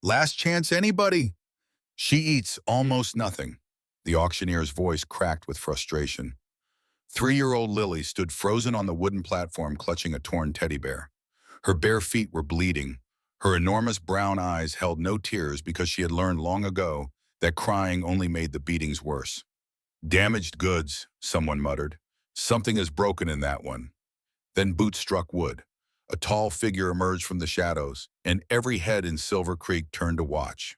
Last chance, anybody? She eats almost nothing. The auctioneer's voice cracked with frustration. 3-year-old Lily stood frozen on the wooden platform clutching a torn teddy bear. Her bare feet were bleeding. Her enormous brown eyes held no tears because she had learned long ago that crying only made the beatings worse. Damaged goods, someone muttered. Something is broken in that one. Then boots struck wood. A tall figure emerged from the shadows, and every head in Silver Creek turned to watch.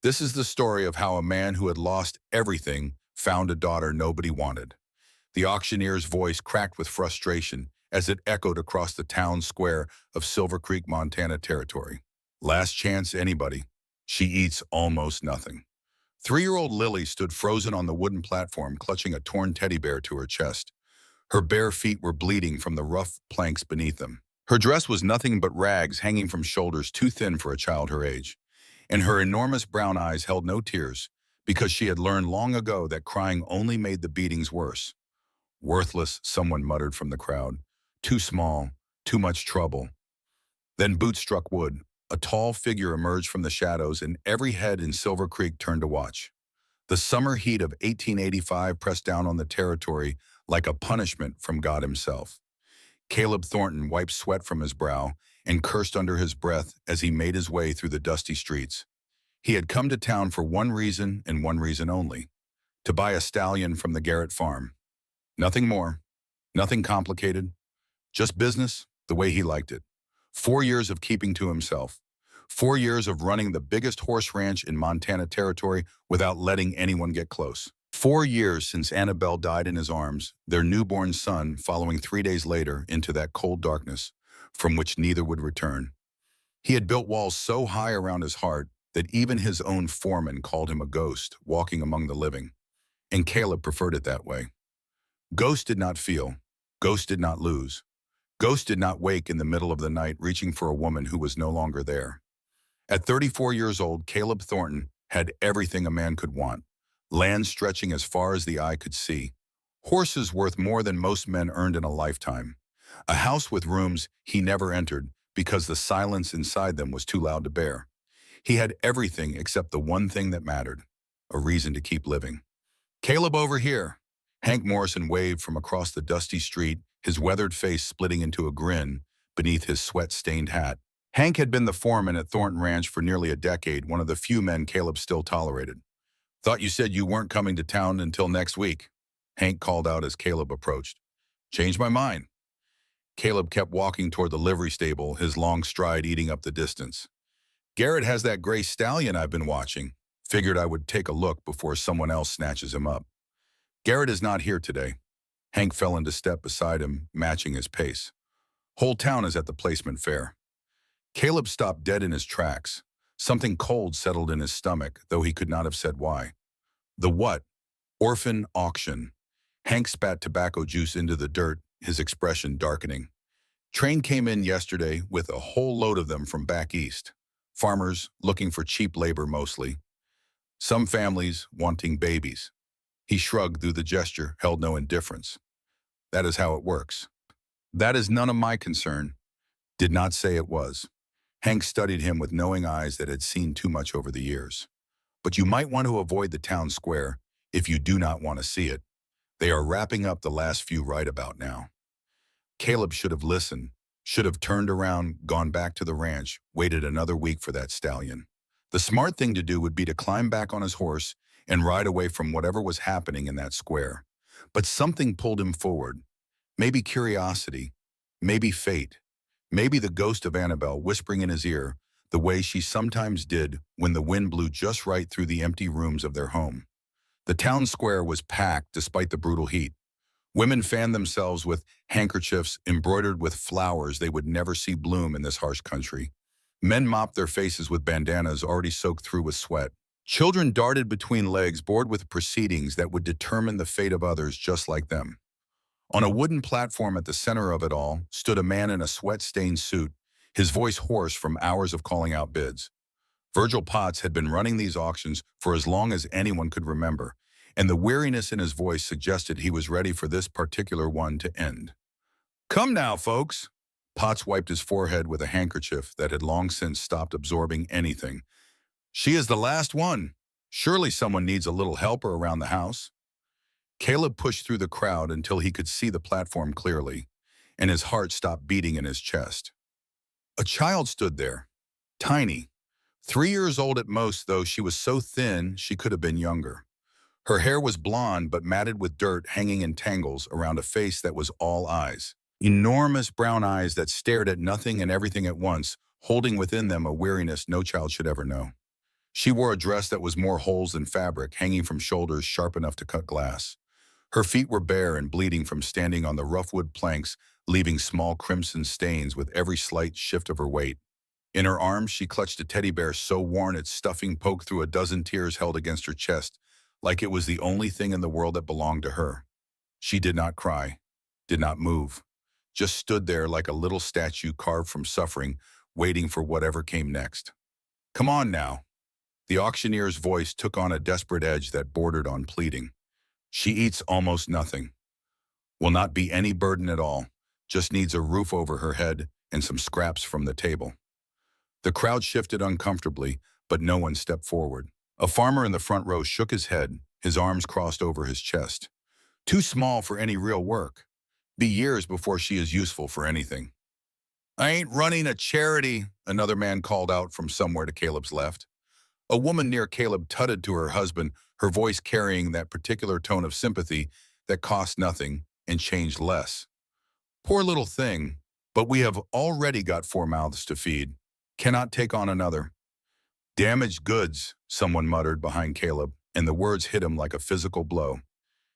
This is the story of how a man who had lost everything found a daughter nobody wanted. The auctioneer's voice cracked with frustration as it echoed across the town square of Silver Creek, Montana territory. Last chance, anybody. She eats almost nothing. 3-year-old Lily stood frozen on the wooden platform, clutching a torn teddy bear to her chest. Her bare feet were bleeding from the rough planks beneath them. Her dress was nothing but rags hanging from shoulders too thin for a child her age, and her enormous brown eyes held no tears because she had learned long ago that crying only made the beatings worse. Worthless, someone muttered from the crowd. Too small, too much trouble. Then boots struck wood. A tall figure emerged from the shadows, and every head in Silver Creek turned to watch. The summer heat of 1885 pressed down on the territory like a punishment from God himself. Caleb Thornton wiped sweat from his brow and cursed under his breath as he made his way through the dusty streets. He had come to town for one reason and one reason only: to buy a stallion from the Garrett farm. Nothing more, nothing complicated, just business the way he liked it. 4 years of keeping to himself. 4 years of running the biggest horse ranch in Montana territory without letting anyone get close. 4 years since Annabelle died in his arms, their newborn son following 3 days later into that cold darkness from which neither would return. He had built walls so high around his heart that even his own foreman called him a ghost walking among the living. And Caleb preferred it that way. Ghost did not feel. Ghost did not lose. Ghost did not wake in the middle of the night reaching for a woman who was no longer there. At 34 years old, Caleb Thornton had everything a man could want. Land stretching as far as the eye could see. Horses worth more than most men earned in a lifetime. A house with rooms he never entered because the silence inside them was too loud to bear. He had everything except the one thing that mattered: a reason to keep living. "Caleb, over here." Hank Morrison waved from across the dusty street, his weathered face splitting into a grin beneath his sweat-stained hat. Hank had been the foreman at Thornton Ranch for nearly a decade, one of the few men Caleb still tolerated. "Thought you said you weren't coming to town until next week," Hank called out as Caleb approached. "Changed my mind." Caleb kept walking toward the livery stable, his long stride eating up the distance. "Garrett has that gray stallion I've been watching. Figured I would take a look before someone else snatches him up." "Garrett is not here today." Hank fell into step beside him, matching his pace. "Whole town is at the placement fair." Caleb stopped dead in his tracks. Something cold settled in his stomach, though he could not have said why. "The what?" "Orphan auction." Hank spat tobacco juice into the dirt, his expression darkening. "Train came in yesterday with a whole load of them from back east. Farmers looking for cheap labor mostly. Some families wanting babies." He shrugged, though the gesture held no indifference. "That is how it works." "That is none of my concern." "Did not say it was." Hank studied him with knowing eyes that had seen too much over the years. "But you might want to avoid the town square if you do not want to see it. They are wrapping up the last few right about now." Caleb should have listened, should have turned around, gone back to the ranch, waited another week for that stallion. The smart thing to do would be to climb back on his horse and ride away from whatever was happening in that square. But something pulled him forward. Maybe curiosity, maybe fate, maybe the ghost of Annabelle whispering in his ear the way she sometimes did when the wind blew just right through the empty rooms of their home. The town square was packed despite the brutal heat. Women fanned themselves with handkerchiefs embroidered with flowers they would never see bloom in this harsh country. Men mopped their faces with bandanas already soaked through with sweat. Children darted between legs, bored with proceedings that would determine the fate of others just like them. On a wooden platform at the center of it all stood a man in a sweat-stained suit, his voice hoarse from hours of calling out bids. Virgil Potts had been running these auctions for as long as anyone could remember, and the weariness in his voice suggested he was ready for this particular one to end. "Come now, folks." Potts wiped his forehead with a handkerchief that had long since stopped absorbing anything, She is the last one. Surely someone needs a little helper around the house. Caleb pushed through the crowd until he could see the platform clearly, and his heart stopped beating in his chest. A child stood there, tiny, 3 years old at most, though she was so thin she could have been younger. Her hair was blonde but matted with dirt hanging in tangles around a face that was all eyes. Enormous brown eyes that stared at nothing and everything at once, holding within them a weariness no child should ever know. She wore a dress that was more holes than fabric, hanging from shoulders sharp enough to cut glass. Her feet were bare and bleeding from standing on the rough wood planks, leaving small crimson stains with every slight shift of her weight. In her arms, she clutched a teddy bear so worn its stuffing poked through a dozen tears held against her chest, like it was the only thing in the world that belonged to her. She did not cry, did not move, just stood there like a little statue carved from suffering, waiting for whatever came next. Come on now. The auctioneer's voice took on a desperate edge that bordered on pleading. She eats almost nothing. Will not be any burden at all. Just needs a roof over her head and some scraps from the table. The crowd shifted uncomfortably, but no one stepped forward. A farmer in the front row shook his head, his arms crossed over his chest. Too small for any real work. Be years before she is useful for anything. I ain't running a charity, another man called out from somewhere to Caleb's left. A woman near Caleb tutted to her husband, her voice carrying that particular tone of sympathy that cost nothing and changed less. Poor little thing, but we have already got 4 mouths to feed. Cannot take on another. Damaged goods, someone muttered behind Caleb, and the words hit him like a physical blow.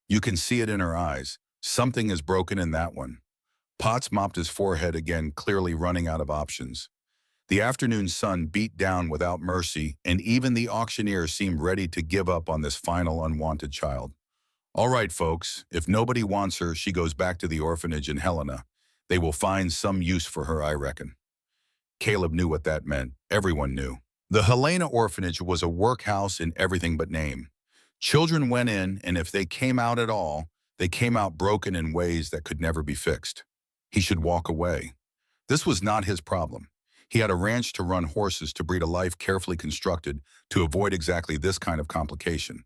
You can see it in her eyes. Something is broken in that one. Potts mopped his forehead again, clearly running out of options. The afternoon sun beat down without mercy, and even the auctioneer seemed ready to give up on this final unwanted child. All right, folks, if nobody wants her, she goes back to the orphanage in Helena. They will find some use for her, I reckon. Caleb knew what that meant. Everyone knew. The Helena orphanage was a workhouse in everything but name. Children went in, and if they came out at all, they came out broken in ways that could never be fixed. He should walk away. This was not his problem. He had a ranch to run horses to breed a life carefully constructed to avoid exactly this kind of complication.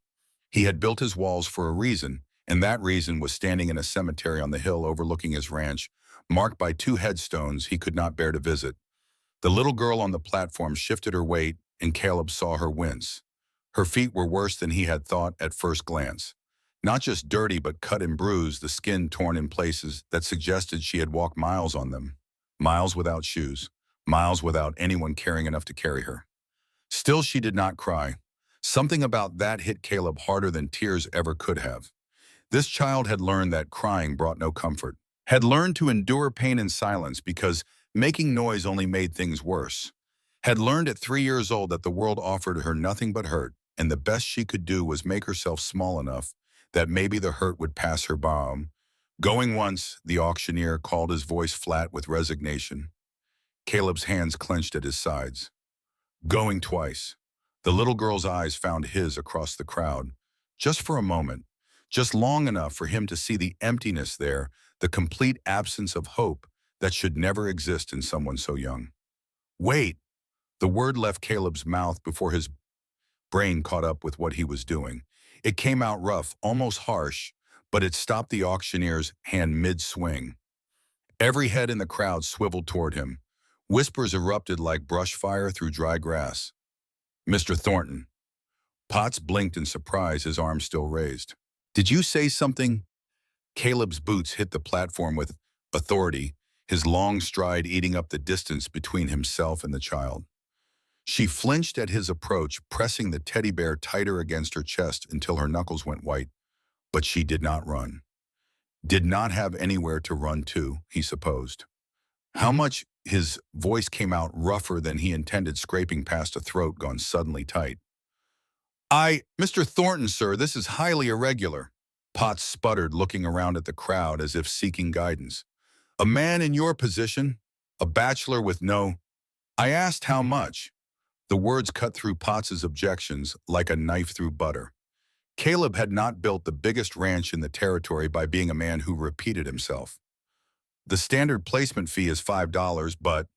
He had built his walls for a reason, and that reason was standing in a cemetery on the hill overlooking his ranch, marked by 2 headstones he could not bear to visit. The little girl on the platform shifted her weight, and Caleb saw her wince. Her feet were worse than he had thought at first glance. Not just dirty, but cut and bruised, the skin torn in places that suggested she had walked miles on them. Miles without shoes. Miles without anyone caring enough to carry her. Still, she did not cry. Something about that hit Caleb harder than tears ever could have. This child had learned that crying brought no comfort, had learned to endure pain in silence because making noise only made things worse, had learned at 3 years old that the world offered her nothing but hurt, and the best she could do was make herself small enough that maybe the hurt would pass her by. Going once, the auctioneer called, his voice flat with resignation. Caleb's hands clenched at his sides. Going twice. The little girl's eyes found his across the crowd. Just for a moment. Just long enough for him to see the emptiness there, the complete absence of hope that should never exist in someone so young. Wait! The word left Caleb's mouth before his brain caught up with what he was doing. It came out rough, almost harsh, but it stopped the auctioneer's hand mid-swing. Every head in the crowd swiveled toward him. Whispers erupted like brush fire through dry grass. Mr. Thornton. Potts blinked in surprise, his arm still raised. Did you say something? Caleb's boots hit the platform with authority, his long stride eating up the distance between himself and the child. She flinched at his approach, pressing the teddy bear tighter against her chest until her knuckles went white. But she did not run. Did not have anywhere to run to, he supposed. How much? His voice came out rougher than he intended, scraping past a throat gone suddenly tight. Mr. Thornton, sir, this is highly irregular. Potts sputtered, looking around at the crowd as if seeking guidance. A man in your position? A bachelor with no... I asked how much. The words cut through Potts's objections like a knife through butter. Caleb had not built the biggest ranch in the territory by being a man who repeated himself. The standard placement fee is $5, but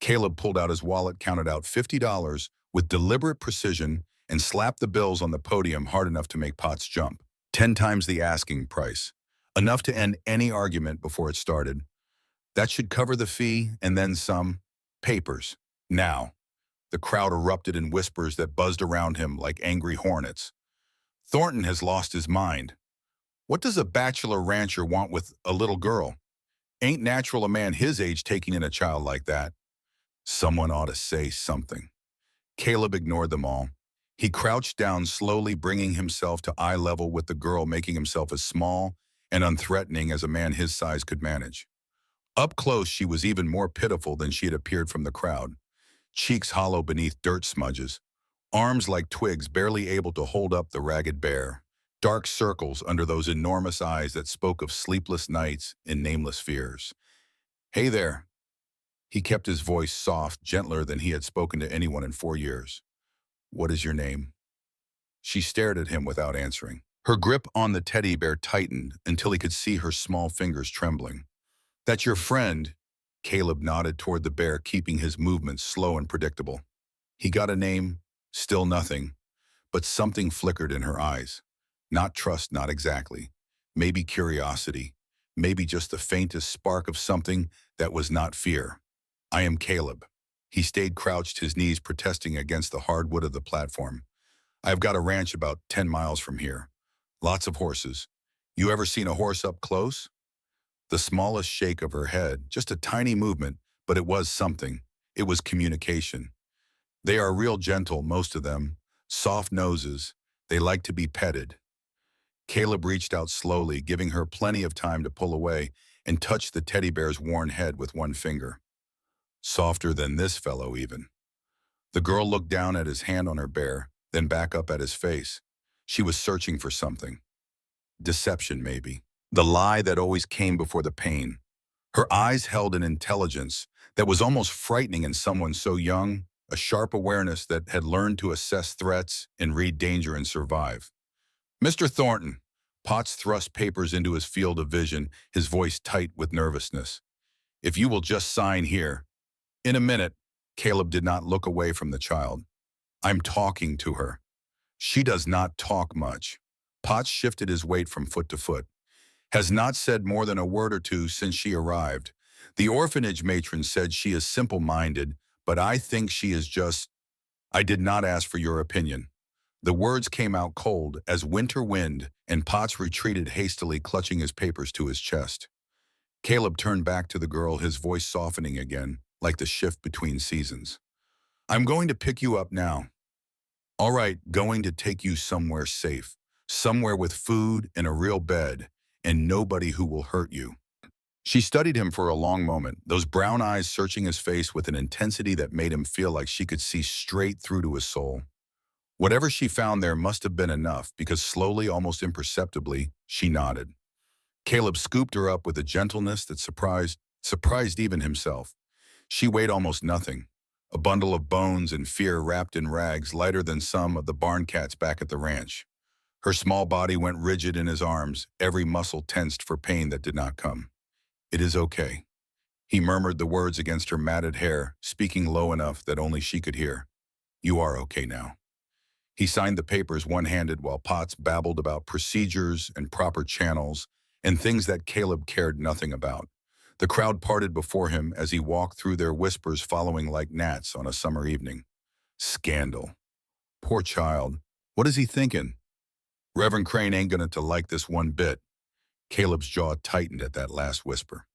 Caleb pulled out his wallet, counted out $50, with deliberate precision and slapped the bills on the podium hard enough to make Potts jump. 10 times the asking price. Enough to end any argument before it started. That should cover the fee and then some. Papers. Now. The crowd erupted in whispers that buzzed around him like angry hornets. Thornton has lost his mind. What does a bachelor rancher want with a little girl? Ain't natural a man his age taking in a child like that. Someone ought to say something. Caleb ignored them all. He crouched down slowly, bringing himself to eye level with the girl, making himself as small and unthreatening as a man his size could manage. Up close, she was even more pitiful than she had appeared from the crowd. Cheeks hollow beneath dirt smudges, arms like twigs barely able to hold up the ragged bear, dark circles under those enormous eyes that spoke of sleepless nights and nameless fears. Hey there. He kept his voice soft, gentler than he had spoken to anyone in 4 years. What is your name? She stared at him without answering. Her grip on the teddy bear tightened until he could see her small fingers trembling. That's your friend. Caleb nodded toward the bear, keeping his movements slow and predictable. He got a name, still nothing, but something flickered in her eyes. Not trust, not exactly. Maybe curiosity. Maybe just the faintest spark of something that was not fear. I am Caleb. He stayed crouched, his knees protesting against the hardwood of the platform. I've got a ranch about 10 miles from here. Lots of horses. You ever seen a horse up close? The smallest shake of her head, just a tiny movement, but it was something. It was communication. They are real gentle, most of them. Soft noses. They like to be petted. Caleb reached out slowly, giving her plenty of time to pull away, and touched the teddy bear's worn head with one finger. Softer than this fellow, even. The girl looked down at his hand on her bear, then back up at his face. She was searching for something. Deception, maybe. The lie that always came before the pain. Her eyes held an intelligence that was almost frightening in someone so young, a sharp awareness that had learned to assess threats and read danger and survive. Mr. Thornton. Potts thrust papers into his field of vision, his voice tight with nervousness. If you will just sign here. In a minute. Caleb did not look away from the child. I'm talking to her. She does not talk much. Potts shifted his weight from foot to foot. Has not said more than a word or two since she arrived. The orphanage matron said she is simple-minded, but I think she is just... I did not ask for your opinion. The words came out cold as winter wind, and Potts retreated hastily, clutching his papers to his chest. Caleb turned back to the girl, his voice softening again, like the shift between seasons. I'm going to pick you up now. All right, going to take you somewhere safe, somewhere with food and a real bed, and nobody who will hurt you. She studied him for a long moment, those brown eyes searching his face with an intensity that made him feel like she could see straight through to his soul. Whatever she found there must have been enough, because slowly, almost imperceptibly, she nodded. Caleb scooped her up with a gentleness that surprised even himself. She weighed almost nothing, a bundle of bones and fear wrapped in rags lighter than some of the barn cats back at the ranch. Her small body went rigid in his arms, every muscle tensed for pain that did not come. It is okay. He murmured the words against her matted hair, speaking low enough that only she could hear. You are okay now. He signed the papers one-handed while Potts babbled about procedures and proper channels and things that Caleb cared nothing about. The crowd parted before him as he walked through, their whispers following like gnats on a summer evening. Scandal. Poor child. What is he thinking? Reverend Crane ain't gonna to like this one bit. Caleb's jaw tightened at that last whisper.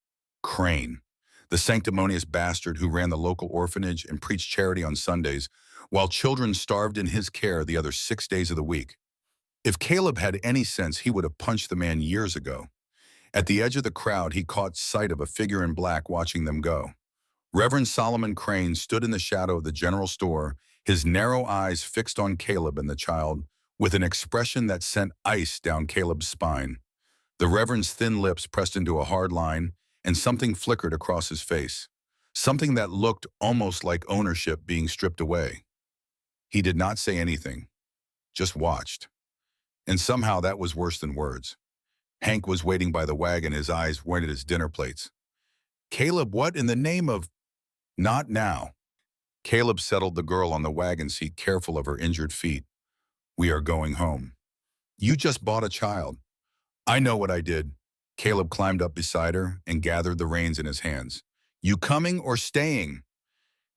Crane, the sanctimonious bastard who ran the local orphanage and preached charity on Sundays, while children starved in his care the other 6 days of the week. If Caleb had any sense, he would have punched the man years ago. At the edge of the crowd, he caught sight of a figure in black watching them go. Reverend Solomon Crane stood in the shadow of the general store, his narrow eyes fixed on Caleb and the child, with an expression that sent ice down Caleb's spine. The Reverend's thin lips pressed into a hard line, and something flickered across his face, something that looked almost like ownership being stripped away. He did not say anything, just watched. And somehow that was worse than words. Hank was waiting by the wagon, his eyes went at his dinner plates. Caleb, what in the name of... Not now. Caleb settled the girl on the wagon seat, careful of her injured feet. We are going home. You just bought a child. I know what I did. Caleb climbed up beside her and gathered the reins in his hands. You coming or staying?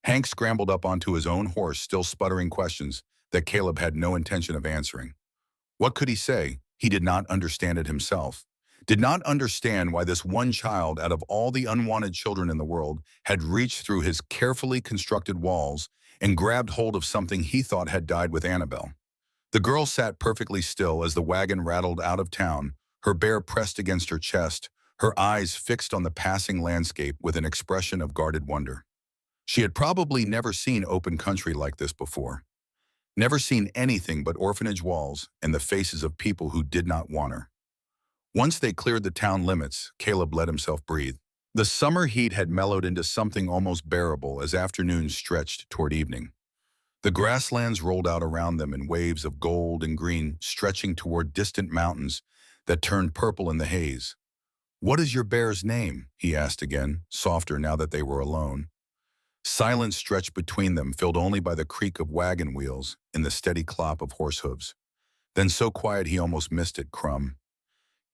Hank scrambled up onto his own horse, still sputtering questions that Caleb had no intention of answering. What could he say? He did not understand it himself. Did not understand why this one child out of all the unwanted children in the world had reached through his carefully constructed walls and grabbed hold of something he thought had died with Annabelle. The girl sat perfectly still as the wagon rattled out of town, her bear pressed against her chest, her eyes fixed on the passing landscape with an expression of guarded wonder. She had probably never seen open country like this before. Never seen anything but orphanage walls and the faces of people who did not want her. Once they cleared the town limits, Caleb let himself breathe. The summer heat had mellowed into something almost bearable as afternoon stretched toward evening. The grasslands rolled out around them in waves of gold and green, stretching toward distant mountains that turned purple in the haze. What is your bear's name? He asked again, softer now that they were alone. Silence stretched between them, filled only by the creak of wagon wheels and the steady clop of horse hooves. Then so quiet he almost missed it, Crumb.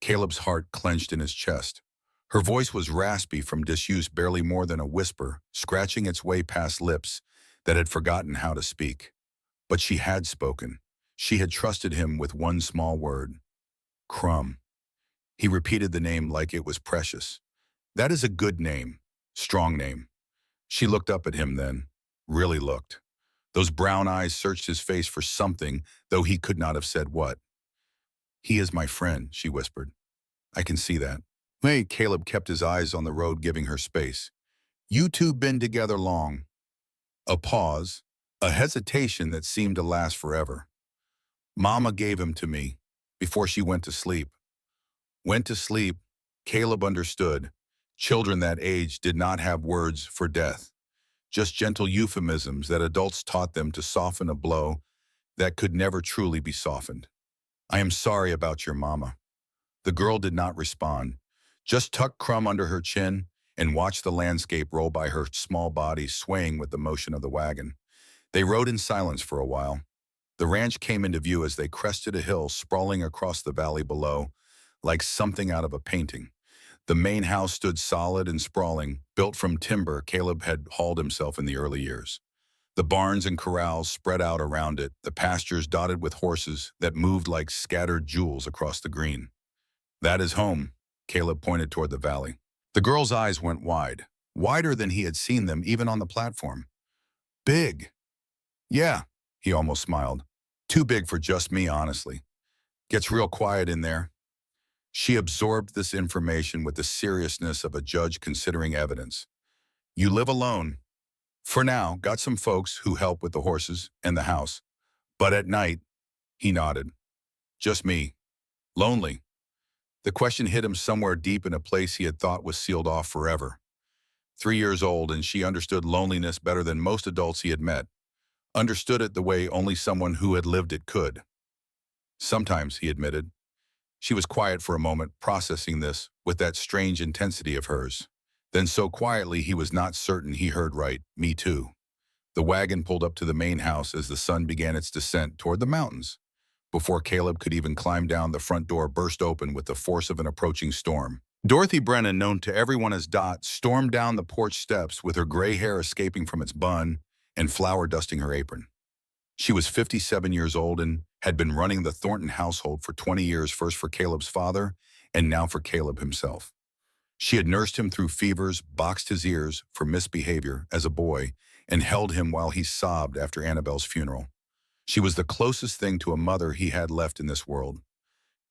Caleb's heart clenched in his chest. Her voice was raspy from disuse, barely more than a whisper, scratching its way past lips that had forgotten how to speak. But she had spoken. She had trusted him with one small word. Crumb. He repeated the name like it was precious. That is a good name. Strong name. She looked up at him then. Really looked. Those brown eyes searched his face for something, though he could not have said what. He is my friend, she whispered. I can see that. Hey, Caleb kept his eyes on the road, giving her space. You two been together long. A pause, a hesitation that seemed to last forever. Mama gave him to me before she went to sleep. Went to sleep, Caleb understood. Children that age did not have words for death, just gentle euphemisms that adults taught them to soften a blow that could never truly be softened. I am sorry about your mama. The girl did not respond, just tucked Crumb under her chin and watched the landscape roll by her small body, swaying with the motion of the wagon. They rode in silence for a while. The ranch came into view as they crested a hill sprawling across the valley below, like something out of a painting. The main house stood solid and sprawling, built from timber Caleb had hauled himself in the early years. The barns and corrals spread out around it, the pastures dotted with horses that moved like scattered jewels across the green. That is home, Caleb pointed toward the valley. The girl's eyes went wide, wider than he had seen them even on the platform. Big. Yeah, he almost smiled. Too big for just me, honestly. Gets real quiet in there. She absorbed this information with the seriousness of a judge considering evidence. You live alone. For now, got some folks who help with the horses and the house. But at night, he nodded. Just me. Lonely. The question hit him somewhere deep in a place he had thought was sealed off forever. 3 years old, and she understood loneliness better than most adults he had met. Understood it the way only someone who had lived it could. Sometimes, he admitted. She was quiet for a moment, processing this with that strange intensity of hers. Then so quietly he was not certain he heard right. Me too. The wagon pulled up to the main house as the sun began its descent toward the mountains. Before Caleb could even climb down, the front door burst open with the force of an approaching storm. Dorothy Brennan, known to everyone as Dot, stormed down the porch steps with her gray hair escaping from its bun and flour dusting her apron. She was 57 years old and had been running the Thornton household for 20 years, first for Caleb's father and now for Caleb himself. She had nursed him through fevers, boxed his ears for misbehavior as a boy, and held him while he sobbed after Annabelle's funeral. She was the closest thing to a mother he had left in this world.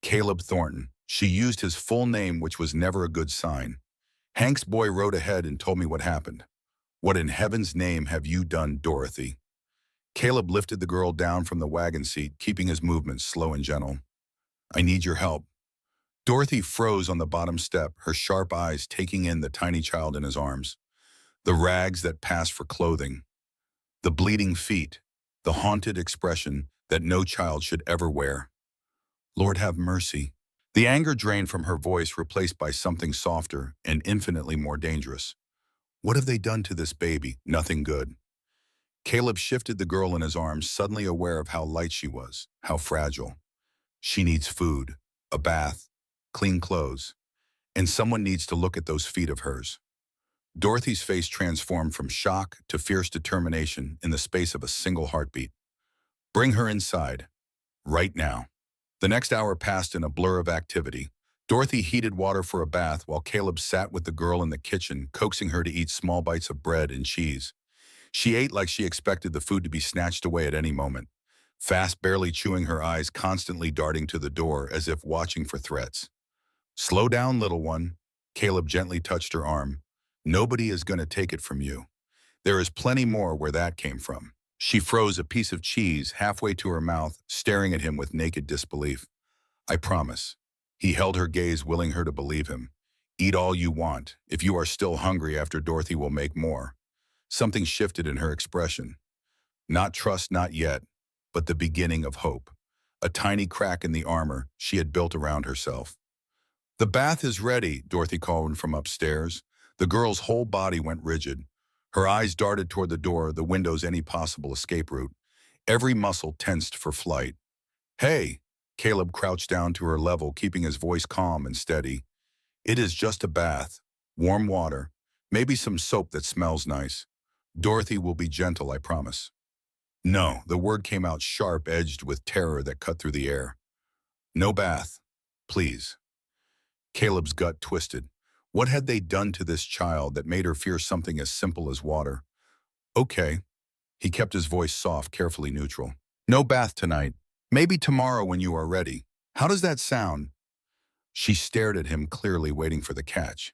Caleb Thornton. She used his full name, which was never a good sign. Hank's boy rode ahead and told me what happened. What in heaven's name have you done, Dorothy? Caleb lifted the girl down from the wagon seat, keeping his movements slow and gentle. I need your help. Dorothy froze on the bottom step, her sharp eyes taking in the tiny child in his arms. The rags that passed for clothing. The bleeding feet. The haunted expression that no child should ever wear. Lord have mercy. The anger drained from her voice, replaced by something softer and infinitely more dangerous. What have they done to this baby? Nothing good. Caleb shifted the girl in his arms, suddenly aware of how light she was, how fragile. She needs food, a bath, clean clothes, and someone needs to look at those feet of hers. Dorothy's face transformed from shock to fierce determination in the space of a single heartbeat. Bring her inside, right now. The next hour passed in a blur of activity. Dorothy heated water for a bath while Caleb sat with the girl in the kitchen, coaxing her to eat small bites of bread and cheese. She ate like she expected the food to be snatched away at any moment, fast, barely chewing, her eyes constantly darting to the door as if watching for threats. Slow down, little one. Caleb gently touched her arm. Nobody is going to take it from you. There is plenty more where that came from. She froze a piece of cheese halfway to her mouth, staring at him with naked disbelief. I promise. He held her gaze, willing her to believe him. Eat all you want. If you are still hungry after Dorothy will make more. Something shifted in her expression. Not trust, not yet, but the beginning of hope. A tiny crack in the armor she had built around herself. The bath is ready, Dorothy called from upstairs. The girl's whole body went rigid. Her eyes darted toward the door, the windows, any possible escape route. Every muscle tensed for flight. Hey! Caleb crouched down to her level, keeping his voice calm and steady. It is just a bath. Warm water. Maybe some soap that smells nice. Dorothy will be gentle, I promise. No, the word came out sharp, edged with terror that cut through the air. No bath. Please. Caleb's gut twisted. What had they done to this child that made her fear something as simple as water? Okay. He kept his voice soft, carefully neutral. No bath tonight. Maybe tomorrow when you are ready. How does that sound? She stared at him clearly, waiting for the catch.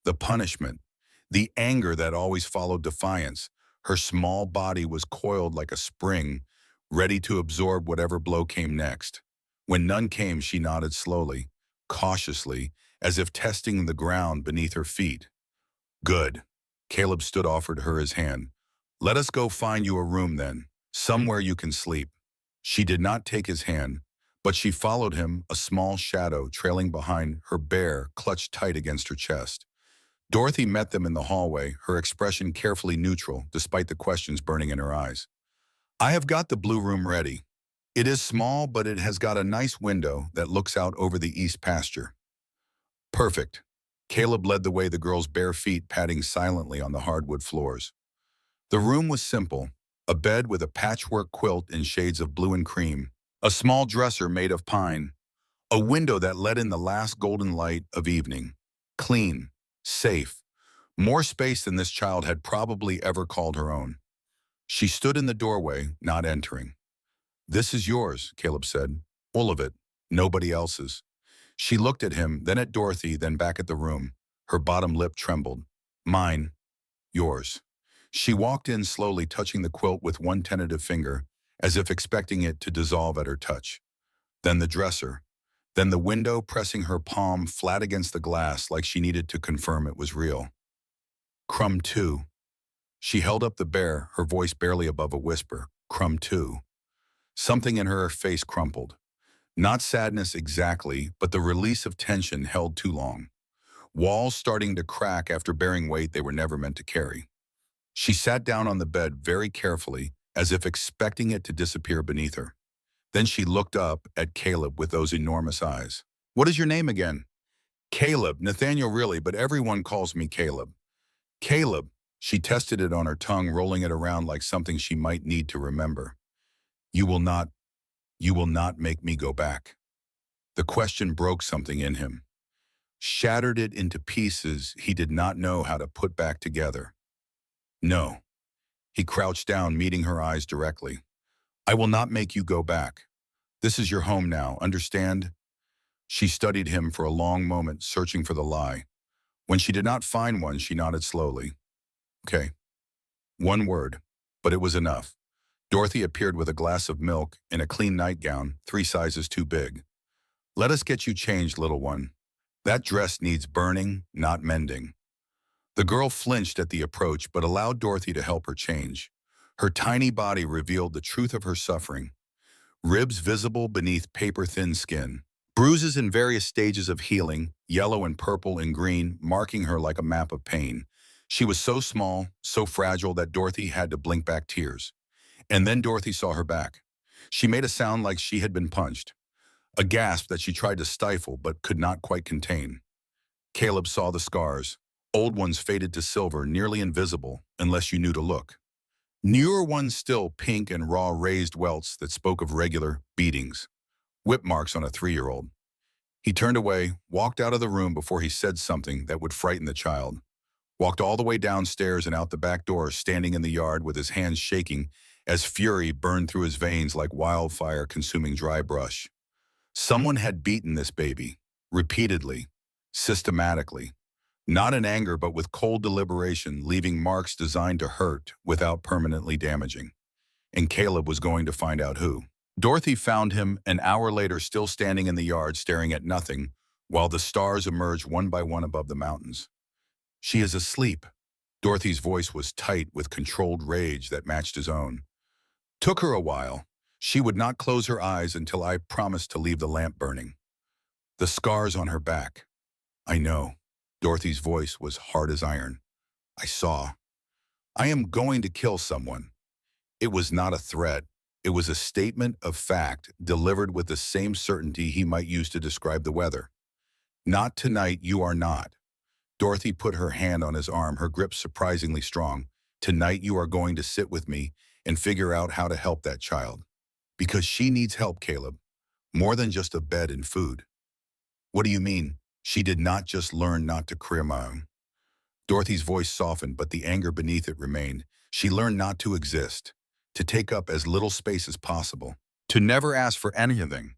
The punishment. The anger that always followed defiance. Her small body was coiled like a spring, ready to absorb whatever blow came next. When none came, she nodded slowly, cautiously, as if testing the ground beneath her feet. Good. Caleb stood, offered her his hand. Let us go find you a room then, somewhere you can sleep. She did not take his hand, but she followed him, a small shadow trailing behind, her bear clutched tight against her chest. Dorothy met them in the hallway, her expression carefully neutral, despite the questions burning in her eyes. I have got the blue room ready. It is small, but it has got a nice window that looks out over the east pasture. Perfect. Caleb led the way, the girl's bare feet padding silently on the hardwood floors. The room was simple, a bed with a patchwork quilt in shades of blue and cream, a small dresser made of pine, a window that let in the last golden light of evening. Clean, safe, more space than this child had probably ever called her own. She stood in the doorway, not entering. This is yours, Caleb said. All of it, nobody else's. She looked at him, then at Dorothy, then back at the room. Her bottom lip trembled. Mine. Yours. She walked in slowly, touching the quilt with one tentative finger, as if expecting it to dissolve at her touch. Then the dresser. Then the window, pressing her palm flat against the glass like she needed to confirm it was real. Crumb 2. She held up the bear, her voice barely above a whisper. Crumb 2. Something in her face crumpled. Not sadness exactly, but the release of tension held too long. Walls starting to crack after bearing weight they were never meant to carry. She sat down on the bed very carefully, as if expecting it to disappear beneath her. Then she looked up at Caleb with those enormous eyes. What is your name again? Caleb, Nathaniel really, but everyone calls me Caleb. Caleb, she tested it on her tongue, rolling it around like something she might need to remember. You will not make me go back. The question broke something in him, shattered it into pieces he did not know how to put back together. No. He crouched down, meeting her eyes directly. I will not make you go back. This is your home now, understand? She studied him for a long moment, searching for the lie. When she did not find one, she nodded slowly. Okay. One word, but it was enough. Dorothy appeared with a glass of milk in a clean nightgown, 3 sizes too big. Let us get you changed, little one. That dress needs burning, not mending. The girl flinched at the approach, but allowed Dorothy to help her change. Her tiny body revealed the truth of her suffering. Ribs visible beneath paper-thin skin. Bruises in various stages of healing, yellow and purple and green, marking her like a map of pain. She was so small, so fragile that Dorothy had to blink back tears. And then Dorothy saw her back. She made a sound like she had been punched, a gasp that she tried to stifle but could not quite contain. Caleb saw the scars. Old ones faded to silver, nearly invisible, unless you knew to look. Newer ones still pink and raw raised welts that spoke of regular beatings, whip marks on a 3-year-old. He turned away, walked out of the room before he said something that would frighten the child. Walked all the way downstairs and out the back door, standing in the yard with his hands shaking as fury burned through his veins like wildfire consuming dry brush. Someone had beaten this baby, repeatedly, systematically, not in anger but with cold deliberation, leaving marks designed to hurt without permanently damaging. And Caleb was going to find out who. Dorothy found him an hour later still standing in the yard staring at nothing while the stars emerged one by one above the mountains. "She is asleep." Dorothy's voice was tight with controlled rage that matched his own. "Took her a while. She would not close her eyes until I promised to leave the lamp burning. The scars on her back." "I know." Dorothy's voice was hard as iron. "I saw. I am going to kill someone." It was not a threat. It was a statement of fact delivered with the same certainty he might use to describe the weather. "Not tonight, you are not." Dorothy put her hand on his arm, her grip surprisingly strong. "Tonight you are going to sit with me and figure out how to help that child. Because she needs help, Caleb. More than just a bed and food." "What do you mean?" "She did not just learn not to cry." Dorothy's voice softened, but the anger beneath it remained. "She learned not to exist, to take up as little space as possible, to never ask for anything,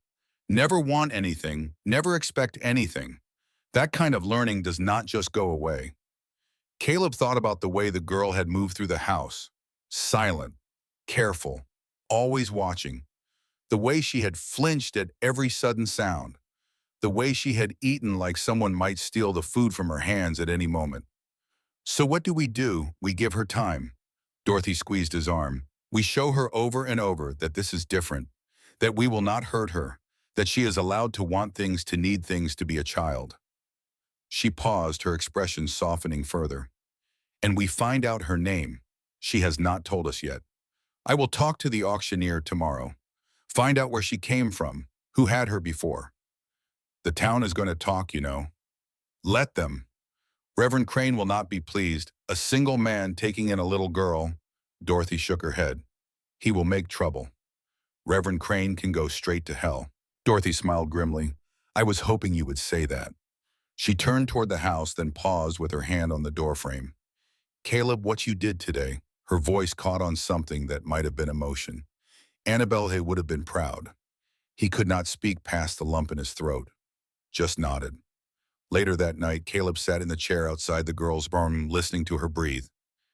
never want anything, never expect anything. That kind of learning does not just go away." Caleb thought about the way the girl had moved through the house, silent, careful, always watching, the way she had flinched at every sudden sound, the way she had eaten like someone might steal the food from her hands at any moment. "So what do? We give her time." Dorothy squeezed his arm. "We show her over and over that this is different, that we will not hurt her, that she is allowed to want things, to need things, to be a child." She paused, her expression softening further. "And we find out her name. She has not told us yet. I will talk to the auctioneer tomorrow. Find out where she came from, who had her before. The town is going to talk, you know. Let them. Reverend Crane will not be pleased. A single man taking in a little girl." Dorothy shook her head. "He will make trouble. Reverend Crane can go straight to hell." Dorothy smiled grimly. "I was hoping you would say that." She turned toward the house, then paused with her hand on the doorframe. "Caleb, what you did today." Her voice caught on something that might have been emotion. Annabelle would have been proud. He could not speak past the lump in his throat. Just nodded. Later that night, Caleb sat in the chair outside the girl's room, listening to her breathe.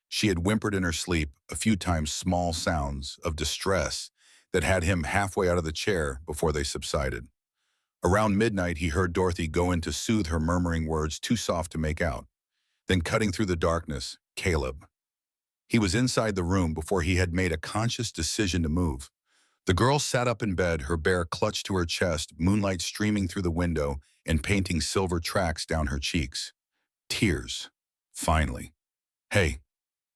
She had whimpered in her sleep, a few times small sounds of distress that had him halfway out of the chair before they subsided. Around midnight, he heard Dorothy go in to soothe her, murmuring words too soft to make out. Then cutting through the darkness, "Caleb." He was inside the room before he had made a conscious decision to move. The girl sat up in bed, her bear clutched to her chest, moonlight streaming through the window and painting silver tracks down her cheeks. Tears. Finally. "Hey."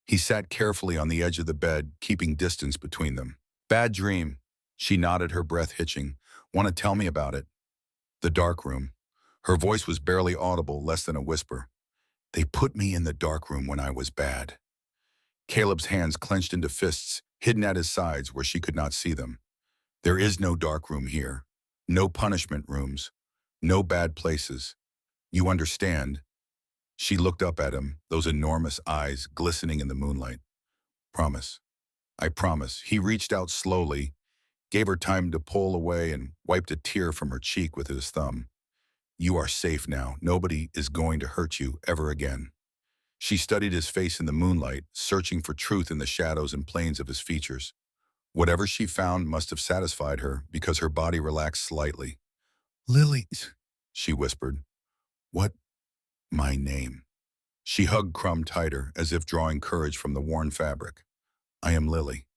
He sat carefully on the edge of the bed, keeping distance between them. "Bad dream." She nodded, her breath hitching. "Want to tell me about it?" The dark room. Her voice was barely audible, less than a whisper. "They put me in the dark room when I was bad." Caleb's hands clenched into fists, hidden at his sides where she could not see them. "There is no dark room here. No punishment rooms. No bad places. You understand?" She looked up at him, those enormous eyes glistening in the moonlight. "Promise. I promise." He reached out slowly, gave her time to pull away, and wiped a tear from her cheek with his thumb. "You are safe now. Nobody is going to hurt you ever again." She studied his face in the moonlight, searching for truth in the shadows and planes of his features. Whatever she found must have satisfied her, because her body relaxed slightly. "Lily," she whispered. "What?" "My name." She hugged Crumb tighter, as if drawing courage from the worn fabric. "I am Lily."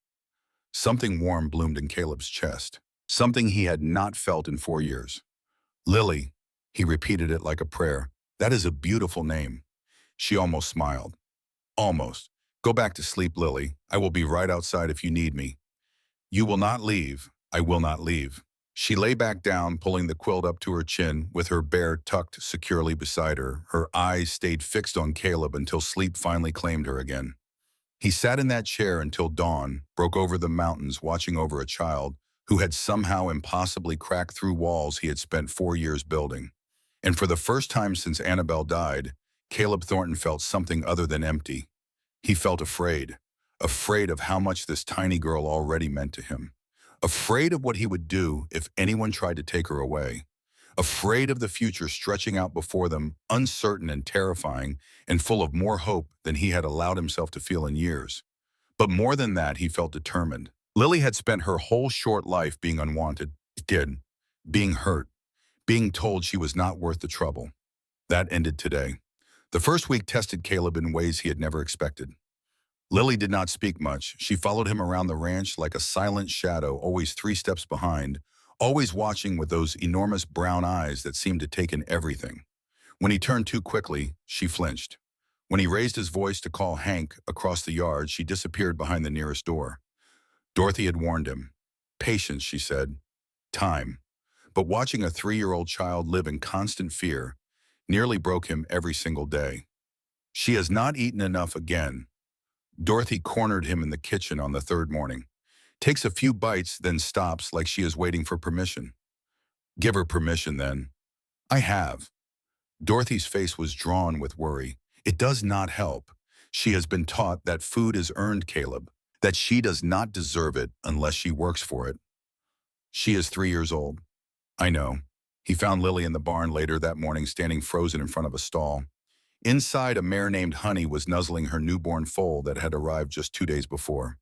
Something warm bloomed in Caleb's chest, something he had not felt in 4 years. "Lily," he repeated it like a prayer. "That is a beautiful name." She almost smiled. "Almost. Go back to sleep, Lily. I will be right outside if you need me." You will not leave. I will not leave. She lay back down, pulling the quilt up to her chin, with her bear tucked securely beside her. Her eyes stayed fixed on Caleb until sleep finally claimed her again. He sat in that chair until dawn broke over the mountains, watching over a child who had somehow impossibly cracked through walls he had spent 4 years building. And for the first time since Annabelle died, Caleb Thornton felt something other than empty. He felt afraid, afraid of how much this tiny girl already meant to him, afraid of what he would do if anyone tried to take her away, afraid of the future stretching out before them, uncertain and terrifying, and full of more hope than he had allowed himself to feel in years. But more than that, he felt determined. Lily had spent her whole short life being unwanted, being hurt, being told she was not worth the trouble. That ended today. The first week tested Caleb in ways he had never expected. Lily did not speak much. She followed him around the ranch like a silent shadow, always 3 steps behind, always watching with those enormous brown eyes that seemed to take in everything. When he turned too quickly, she flinched. When he raised his voice to call Hank across the yard, she disappeared behind the nearest door. Dorothy had warned him. Patience, she said. Time. But watching a 3-year-old child live in constant fear nearly broke him every single day. She has not eaten enough again. Dorothy cornered him in the kitchen on the third morning. Takes a few bites, then stops like she is waiting for permission. Give her permission, then. I have. Dorothy's face was drawn with worry. It does not help. She has been taught that food is earned, Caleb, that she does not deserve it unless she works for it. She is 3 years old. I know. He found Lily in the barn later that morning, standing frozen in front of a stall. Inside, a mare named Honey was nuzzling her newborn foal that had arrived just 2 days before.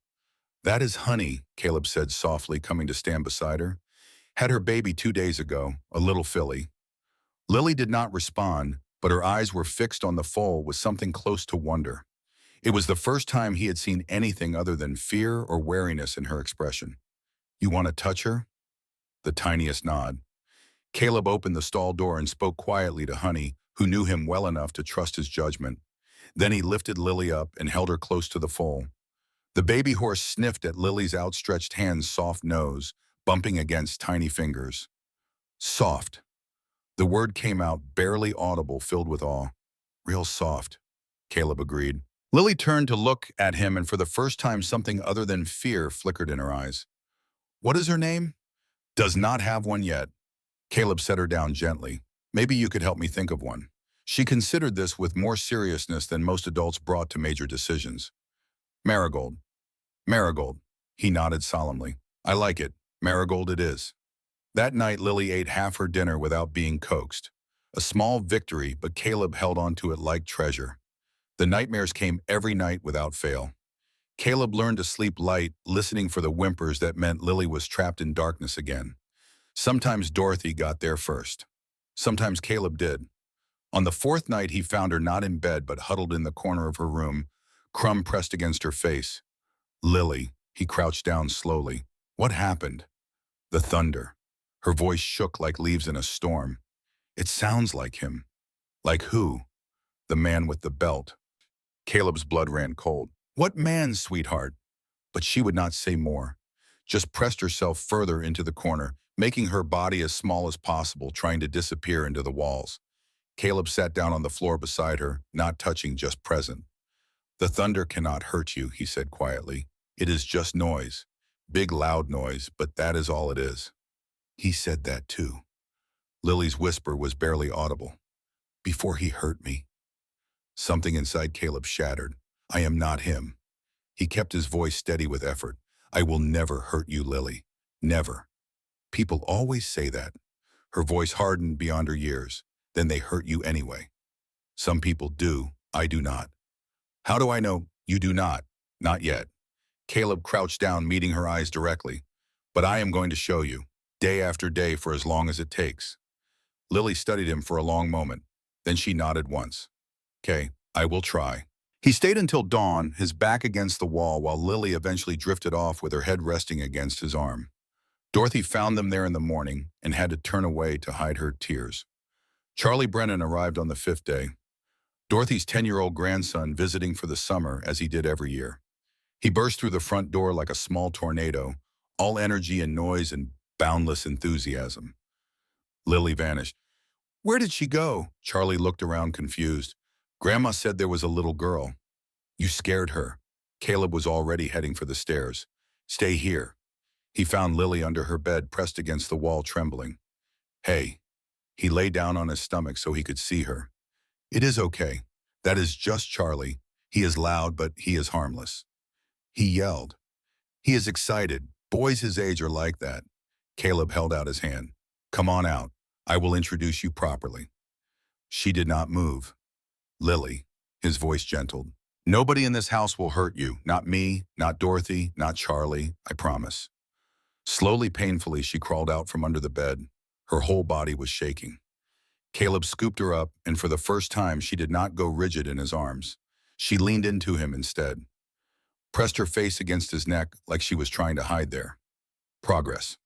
That is Honey, Caleb said softly, coming to stand beside her. Had her baby 2 days ago, a little filly. Lily did not respond, but her eyes were fixed on the foal with something close to wonder. It was the first time he had seen anything other than fear or wariness in her expression. You want to touch her? The tiniest nod. Caleb opened the stall door and spoke quietly to Honey, who knew him well enough to trust his judgment. Then he lifted Lily up and held her close to the foal. The baby horse sniffed at Lily's outstretched hand's soft nose, bumping against tiny fingers. Soft. The word came out barely audible, filled with awe. Real soft, Caleb agreed. Lily turned to look at him, and for the first time something other than fear flickered in her eyes. What is her name? Does not have one yet. Caleb set her down gently. Maybe you could help me think of one. She considered this with more seriousness than most adults brought to major decisions. Marigold. Marigold. He nodded solemnly. I like it. Marigold it is. That night, Lily ate half her dinner without being coaxed. A small victory, but Caleb held on to it like treasure. The nightmares came every night without fail. Caleb learned to sleep light, listening for the whimpers that meant Lily was trapped in darkness again. Sometimes Dorothy got there first. Sometimes Caleb did. On the 4th night, he found her not in bed but huddled in the corner of her room, crumb pressed against her face. Lily, he crouched down slowly. What happened? The thunder. Her voice shook like leaves in a storm. It sounds like him. Like who? The man with the belt. Caleb's blood ran cold. What man, sweetheart? But she would not say more, just pressed herself further into the corner, making her body as small as possible, trying to disappear into the walls. Caleb sat down on the floor beside her, not touching, just present. The thunder cannot hurt you, he said quietly. It is just noise. Big, loud noise, but that is all it is. He said that too. Lily's whisper was barely audible. Before he hurt me. Something inside Caleb shattered. I am not him. He kept his voice steady with effort. I will never hurt you, Lily. Never. People always say that. Her voice hardened beyond her years. Then they hurt you anyway. Some people do. I do not. How do I know you do not? Not yet. Caleb crouched down, meeting her eyes directly. But I am going to show you, day after day for as long as it takes. Lily studied him for a long moment. Then she nodded once. Okay, I will try. He stayed until dawn, his back against the wall, while Lily eventually drifted off with her head resting against his arm. Dorothy found them there in the morning and had to turn away to hide her tears. Charlie Brennan arrived on the 5th day. Dorothy's 10-year-old grandson visiting for the summer, as he did every year. He burst through the front door like a small tornado, all energy and noise and boundless enthusiasm. Lily vanished. Where did she go? Charlie looked around confused. Grandma said there was a little girl. You scared her. Caleb was already heading for the stairs. Stay here. He found Lily under her bed, pressed against the wall, trembling. Hey. He lay down on his stomach so he could see her. It is okay. That is just Charlie. He is loud, but he is harmless. He yelled. He is excited. Boys his age are like that. Caleb held out his hand. Come on out. I will introduce you properly. She did not move. Lily, his voice gentled. Nobody in this house will hurt you. Not me, not Dorothy, not Charlie, I promise. Slowly, painfully, she crawled out from under the bed. Her whole body was shaking. Caleb scooped her up, and for the first time, she did not go rigid in his arms. She leaned into him instead, pressed her face against his neck like she was trying to hide there. Progress.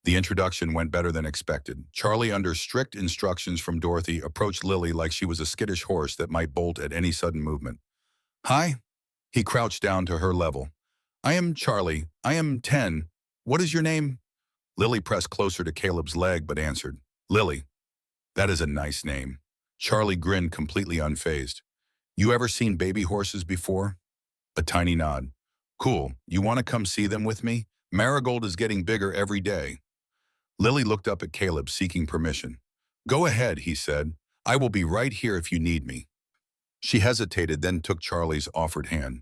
The introduction went better than expected. Charlie, under strict instructions from Dorothy, approached Lily like she was a skittish horse that might bolt at any sudden movement. Hi. He crouched down to her level. I am Charlie. I am 10. What is your name? Lily pressed closer to Caleb's leg but answered, Lily. That is a nice name. Charlie grinned, completely unfazed. You ever seen baby horses before? A tiny nod. Cool. You want to come see them with me? Marigold is getting bigger every day. Lily looked up at Caleb, seeking permission. Go ahead, he said. I will be right here if you need me. She hesitated, then took Charlie's offered hand.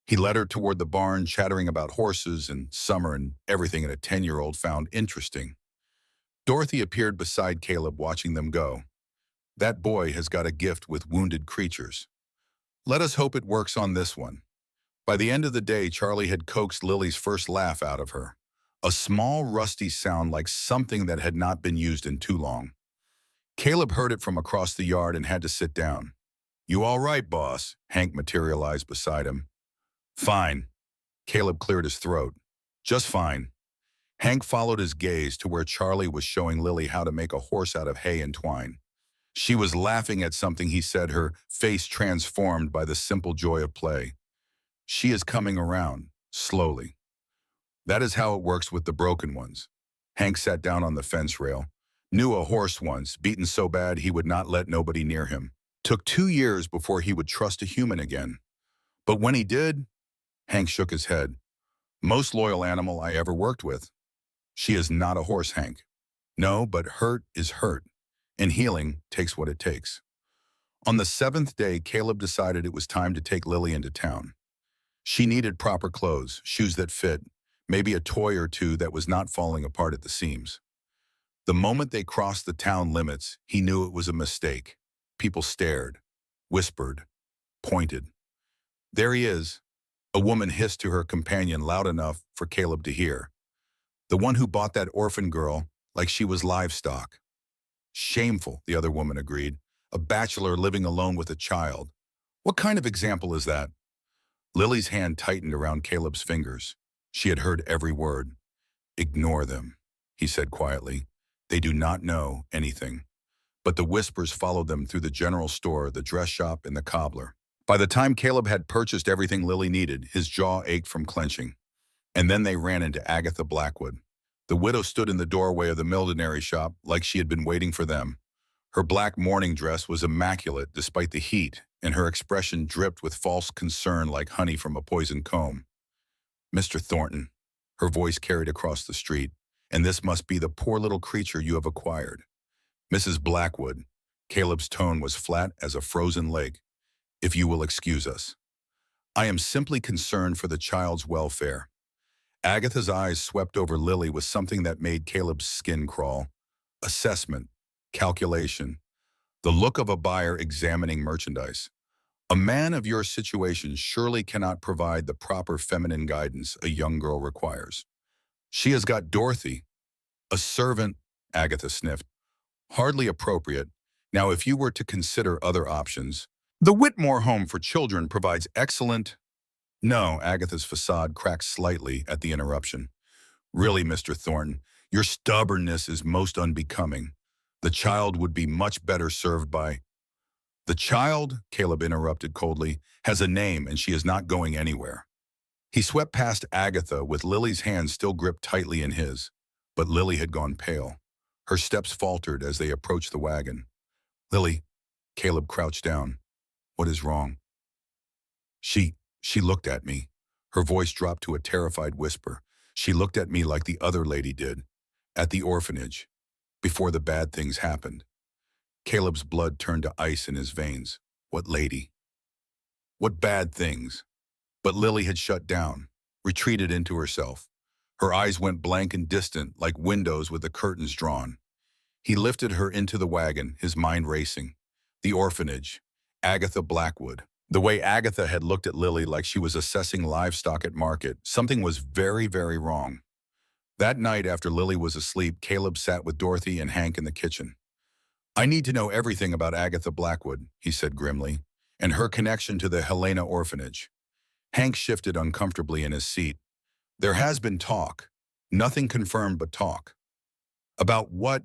He led her toward the barn, chattering about horses and summer and everything a 10-year-old found interesting. Dorothy appeared beside Caleb, watching them go. That boy has got a gift with wounded creatures. Let us hope it works on this one. By the end of the day, Charlie had coaxed Lily's first laugh out of her. A small, rusty sound like something that had not been used in too long. Caleb heard it from across the yard and had to sit down. You all right, boss? Hank materialized beside him. Fine. Caleb cleared his throat. Just fine. Hank followed his gaze to where Charlie was showing Lily how to make a horse out of hay and twine. She was laughing at something he said, her face transformed by the simple joy of play. She is coming around, slowly. That is how it works with the broken ones. Hank sat down on the fence rail. Knew a horse once, beaten so bad he would not let nobody near him. Took 2 years before he would trust a human again. But when he did, Hank shook his head. Most loyal animal I ever worked with. She is not a horse, Hank. No, but hurt is hurt, and healing takes what it takes. On the 7th day, Caleb decided it was time to take Lily into town. She needed proper clothes, shoes that fit, maybe a toy or two that was not falling apart at the seams. The moment they crossed the town limits, he knew it was a mistake. People stared, whispered, pointed. There he is, a woman hissed to her companion loud enough for Caleb to hear. The one who bought that orphan girl like she was livestock. Shameful, the other woman agreed. A bachelor living alone with a child. What kind of example is that? Lily's hand tightened around Caleb's fingers. She had heard every word. Ignore them, he said quietly. They do not know anything. But the whispers followed them through the general store, the dress shop, and the cobbler. By the time Caleb had purchased everything Lily needed, his jaw ached from clenching. And then they ran into Agatha Blackwood. The widow stood in the doorway of the millinery shop like she had been waiting for them. Her black mourning dress was immaculate despite the heat, and her expression dripped with false concern like honey from a poisoned comb. Mr. Thornton, her voice carried across the street, and this must be the poor little creature you have acquired. Mrs. Blackwood, Caleb's tone was flat as a frozen lake. If you will excuse us. I am simply concerned for the child's welfare. Agatha's eyes swept over Lily with something that made Caleb's skin crawl. Assessment, calculation, the look of a buyer examining merchandise. A man of your situation surely cannot provide the proper feminine guidance a young girl requires. She has got Dorothy. A servant, Agatha sniffed. Hardly appropriate. Now, if you were to consider other options, the Whitmore Home for Children provides excellent... No, Agatha's facade cracked slightly at the interruption. Really, Mr. Thornton, your stubbornness is most unbecoming. The child would be much better served by... The child, Caleb interrupted coldly, has a name and she is not going anywhere. He swept past Agatha with Lily's hand still gripped tightly in his, but Lily had gone pale. Her steps faltered as they approached the wagon. Lily, Caleb crouched down. What is wrong? She looked at me. Her voice dropped to a terrified whisper. She looked at me like the other lady did, at the orphanage, before the bad things happened. Caleb's blood turned to ice in his veins. What lady? What bad things? But Lily had shut down, retreated into herself. Her eyes went blank and distant, like windows with the curtains drawn. He lifted her into the wagon, his mind racing. The orphanage. Agatha Blackwood. The way Agatha had looked at Lily like she was assessing livestock at market, something was very, very wrong. That night after Lily was asleep, Caleb sat with Dorothy and Hank in the kitchen. I need to know everything about Agatha Blackwood, he said grimly, and her connection to the Helena orphanage. Hank shifted uncomfortably in his seat. There has been talk. Nothing confirmed but talk. About what?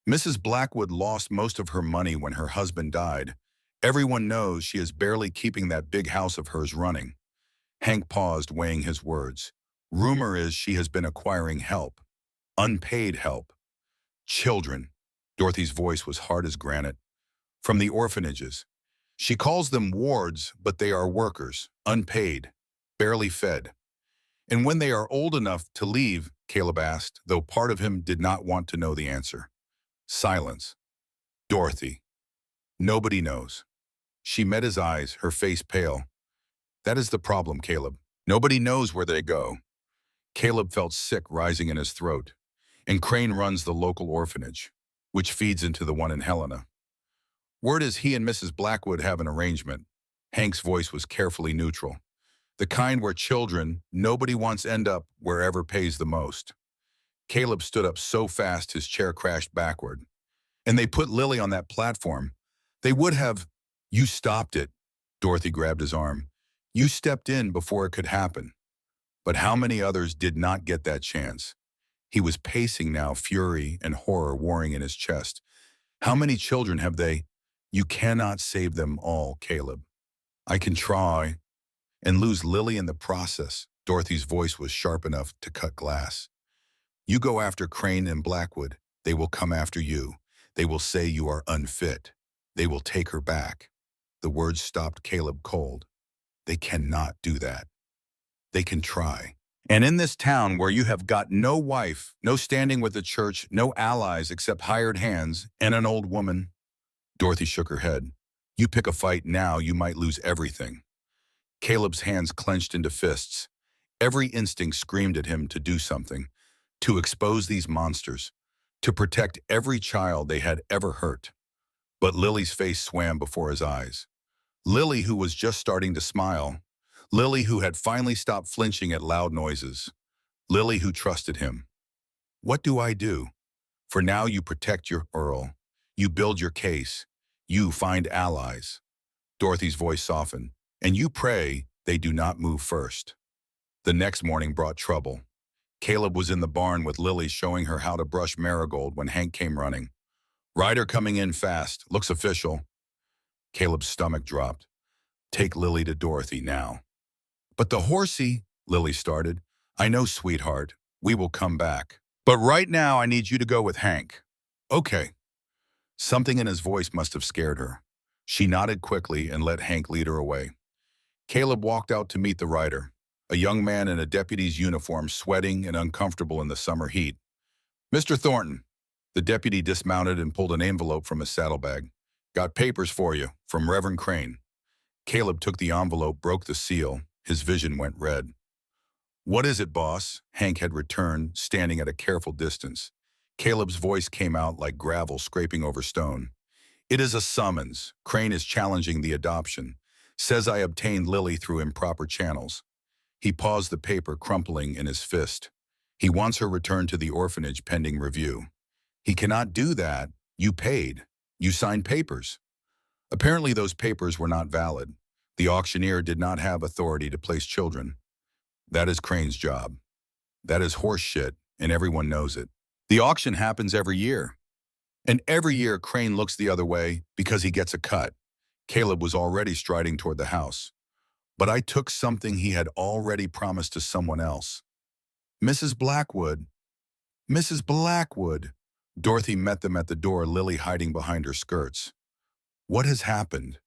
Mrs. Blackwood lost most of her money when her husband died. Everyone knows she is barely keeping that big house of hers running. Hank paused, weighing his words. Rumor is she has been acquiring help. Unpaid help. Children. Dorothy's voice was hard as granite. From the orphanages. She calls them wards, but they are workers, unpaid, barely fed. And when they are old enough to leave, Caleb asked, though part of him did not want to know the answer. Silence. Dorothy. Nobody knows. She met his eyes, her face pale. That is the problem, Caleb. Nobody knows where they go. Caleb felt sick rising in his throat. And Crane runs the local orphanage, which feeds into the one in Helena. Word is he and Mrs. Blackwood have an arrangement. Hank's voice was carefully neutral. The kind where children, nobody wants end up wherever pays the most. Caleb stood up so fast his chair crashed backward. And they put Lily on that platform. They would have. You stopped it. Dorothy grabbed his arm. You stepped in before it could happen. But how many others did not get that chance? He was pacing now, fury and horror warring in his chest. How many children have they? You cannot save them all, Caleb. I can try. And lose Lily in the process. Dorothy's voice was sharp enough to cut glass. You go after Crane and Blackwood. They will come after you. They will say you are unfit. They will take her back. The words stopped Caleb cold. They cannot do that. They can try. And in this town where you have got no wife, no standing with the church, no allies except hired hands, and an old woman. Dorothy shook her head. You pick a fight now, you might lose everything. Caleb's hands clenched into fists. Every instinct screamed at him to do something, to expose these monsters, to protect every child they had ever hurt. But Lily's face swam before his eyes. Lily, who was just starting to smile. Lily, who had finally stopped flinching at loud noises. Lily, who trusted him. What do I do? For now you protect your Earl. You build your case. You find allies. Dorothy's voice softened. And you pray they do not move first. The next morning brought trouble. Caleb was in the barn with Lily showing her how to brush Marigold when Hank came running. Rider coming in fast. Looks official. Caleb's stomach dropped. Take Lily to Dorothy now. But the horsey, Lily started. I know, sweetheart. We will come back. But right now I need you to go with Hank. Okay. Something in his voice must have scared her. She nodded quickly and let Hank lead her away. Caleb walked out to meet the rider, a young man in a deputy's uniform, sweating and uncomfortable in the summer heat. Mr. Thornton. The deputy dismounted and pulled an envelope from his saddlebag. Got papers for you, from Reverend Crane. Caleb took the envelope, broke the seal. His vision went red. What is it, boss? Hank had returned, standing at a careful distance. Caleb's voice came out like gravel scraping over stone. It is a summons. Crane is challenging the adoption. Says I obtained Lily through improper channels. He paused the paper, crumpling in his fist. He wants her returned to the orphanage pending review. He cannot do that. You paid. You signed papers. Apparently those papers were not valid. The auctioneer did not have authority to place children. That is Crane's job. That is horse shit, and everyone knows it. The auction happens every year. And every year Crane looks the other way because he gets a cut. Caleb was already striding toward the house. but I took something he had already promised to someone else. Mrs. Blackwood, Mrs. Blackwood. Dorothy met them at the door, Lily hiding behind her skirts. What has happened?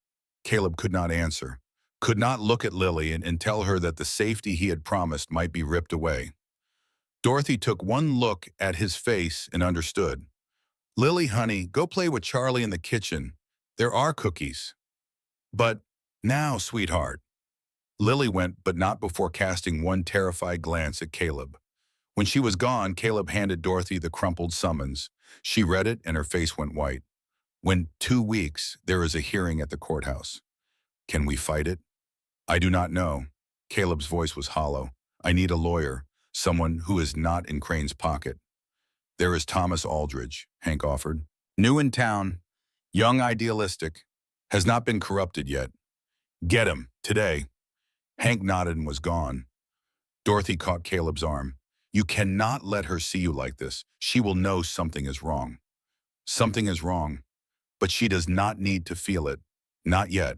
Caleb could not answer, could not look at Lily and tell her that the safety he had promised might be ripped away. Dorothy took one look at his face and understood. Lily, honey, go play with Charlie in the kitchen. There are cookies. But now, sweetheart. Lily went, but not before casting one terrified glance at Caleb. When she was gone, Caleb handed Dorothy the crumpled summons. She read it and her face went white. When 2 weeks, there is a hearing at the courthouse. Can we fight it? I do not know. Caleb's voice was hollow. I need a lawyer, someone who is not in Crane's pocket. There is Thomas Aldridge, Hank offered. New in town, young idealistic, has not been corrupted yet. Get him, today. Hank nodded and was gone. Dorothy caught Caleb's arm. You cannot let her see you like this. She will know something is wrong. Something is wrong, but she does not need to feel it. Not yet.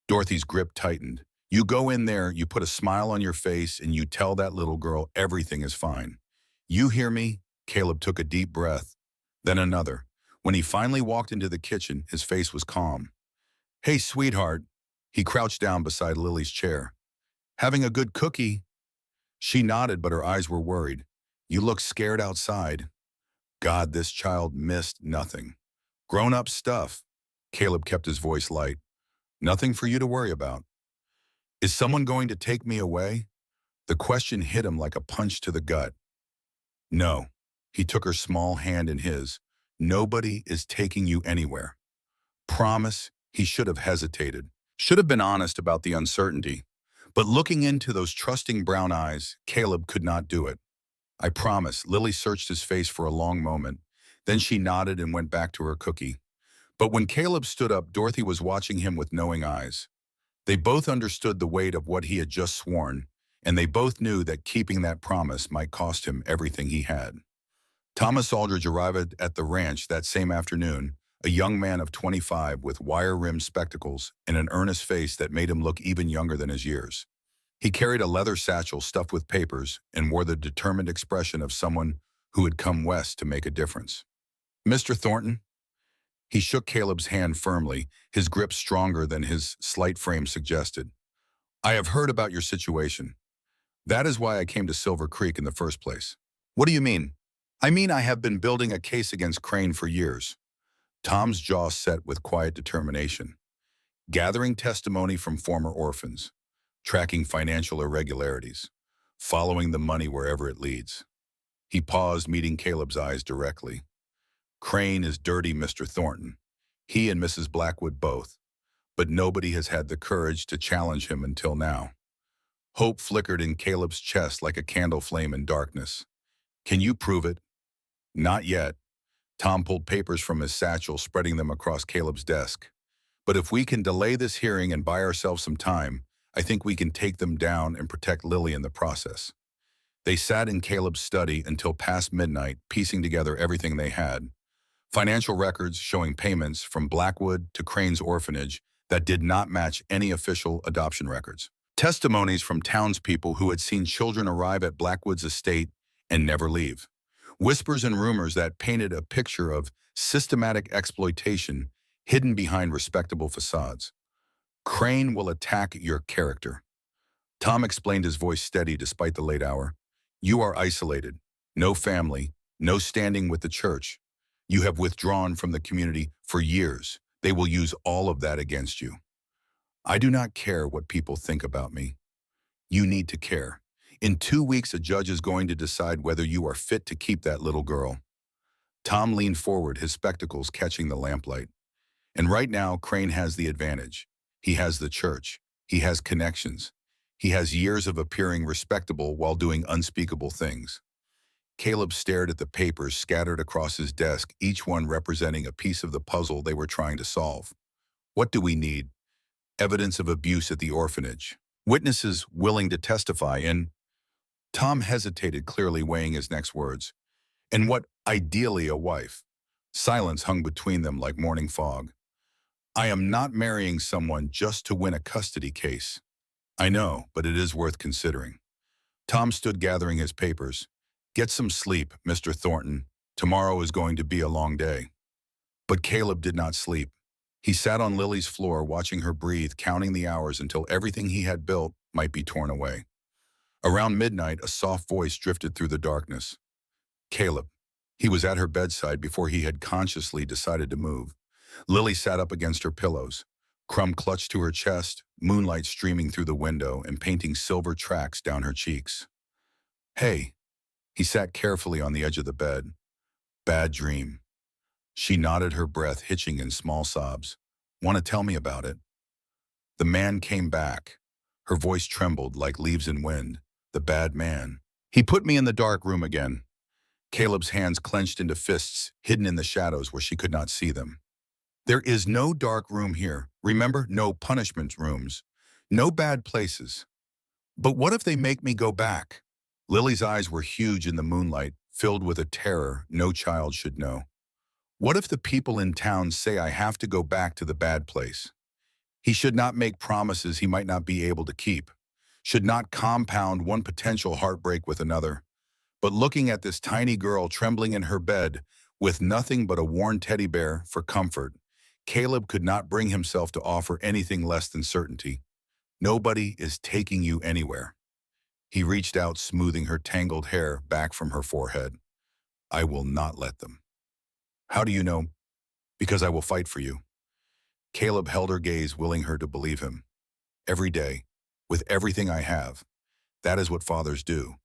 Dorothy's grip tightened. You go in there, you put a smile on your face, and you tell that little girl everything is fine. You hear me? Caleb took a deep breath, then another. When he finally walked into the kitchen, his face was calm. Hey, sweetheart. He crouched down beside Lily's chair. Having a good cookie? She nodded, but her eyes were worried. You look scared outside. God, this child missed nothing. Grown-up stuff. Caleb kept his voice light. Nothing for you to worry about. Is someone going to take me away? The question hit him like a punch to the gut. No. He took her small hand in his. Nobody is taking you anywhere. Promise. He should have hesitated. Should have been honest about the uncertainty. But looking into those trusting brown eyes, Caleb could not do it. I promise. Lily searched his face for a long moment. Then she nodded and went back to her cookie. But when Caleb stood up, Dorothy was watching him with knowing eyes. They both understood the weight of what he had just sworn, and they both knew that keeping that promise might cost him everything he had. Thomas Aldridge arrived at the ranch that same afternoon, a young man of 25 with wire-rimmed spectacles and an earnest face that made him look even younger than his years. He carried a leather satchel stuffed with papers and wore the determined expression of someone who had come west to make a difference. Mr. Thornton? He shook Caleb's hand firmly, his grip stronger than his slight frame suggested. I have heard about your situation. That is why I came to Silver Creek in the first place. What do you mean? I mean I have been building a case against Crane for years. Tom's jaw set with quiet determination. Gathering testimony from former orphans, tracking financial irregularities, following the money wherever it leads. He paused, meeting Caleb's eyes directly. Crane is dirty, Mr. Thornton. He and Mrs. Blackwood both. But nobody has had the courage to challenge him until now. Hope flickered in Caleb's chest like a candle flame in darkness. Can you prove it? Not yet. Tom pulled papers from his satchel, spreading them across Caleb's desk. But if we can delay this hearing and buy ourselves some time, I think we can take them down and protect Lily in the process. They sat in Caleb's study until past midnight, piecing together everything they had. Financial records showing payments from Blackwood to Crane's orphanage that did not match any official adoption records. Testimonies from townspeople who had seen children arrive at Blackwood's estate and never leave. Whispers and rumors that painted a picture of systematic exploitation hidden behind respectable facades. Crane will attack your character. Tom explained, his voice steady despite the late hour. You are isolated. No family. No standing with the church. You have withdrawn from the community for years. They will use all of that against you. I do not care what people think about me. You need to care. In 2 weeks, a judge is going to decide whether you are fit to keep that little girl. Tom leaned forward, his spectacles catching the lamplight. And right now, Crane has the advantage. He has the church. He has connections. He has years of appearing respectable while doing unspeakable things. Caleb stared at the papers scattered across his desk, each one representing a piece of the puzzle they were trying to solve. What do we need? Evidence of abuse at the orphanage. Witnesses willing to testify, and Tom hesitated, clearly weighing his next words. And what, ideally, a wife. Silence hung between them like morning fog. I am not marrying someone just to win a custody case. I know, but it is worth considering. Tom stood gathering his papers. Get some sleep, Mr. Thornton. Tomorrow is going to be a long day. But Caleb did not sleep. He sat on Lily's floor watching her breathe, counting the hours until everything he had built might be torn away. Around midnight, a soft voice drifted through the darkness. Caleb. He was at her bedside before he had consciously decided to move. Lily sat up against her pillows. Crumb clutched to her chest, moonlight streaming through the window and painting silver tracks down her cheeks. Hey. He sat carefully on the edge of the bed. Bad dream. She nodded, her breath hitching in small sobs. Want to tell me about it? The man came back. Her voice trembled like leaves in wind. The bad man. He put me in the dark room again. Caleb's hands clenched into fists, hidden in the shadows where she could not see them. There is no dark room here. Remember, no punishment rooms. No bad places. But what if they make me go back? Lily's eyes were huge in the moonlight, filled with a terror no child should know. What if the people in town say I have to go back to the bad place? He should not make promises he might not be able to keep, should not compound one potential heartbreak with another. But looking at this tiny girl trembling in her bed, with nothing but a worn teddy bear for comfort, Caleb could not bring himself to offer anything less than certainty. Nobody is taking you anywhere. He reached out, smoothing her tangled hair back from her forehead. I will not let them. How do you know? Because I will fight for you. Caleb held her gaze, willing her to believe him. Every day, with everything I have. That is what fathers do.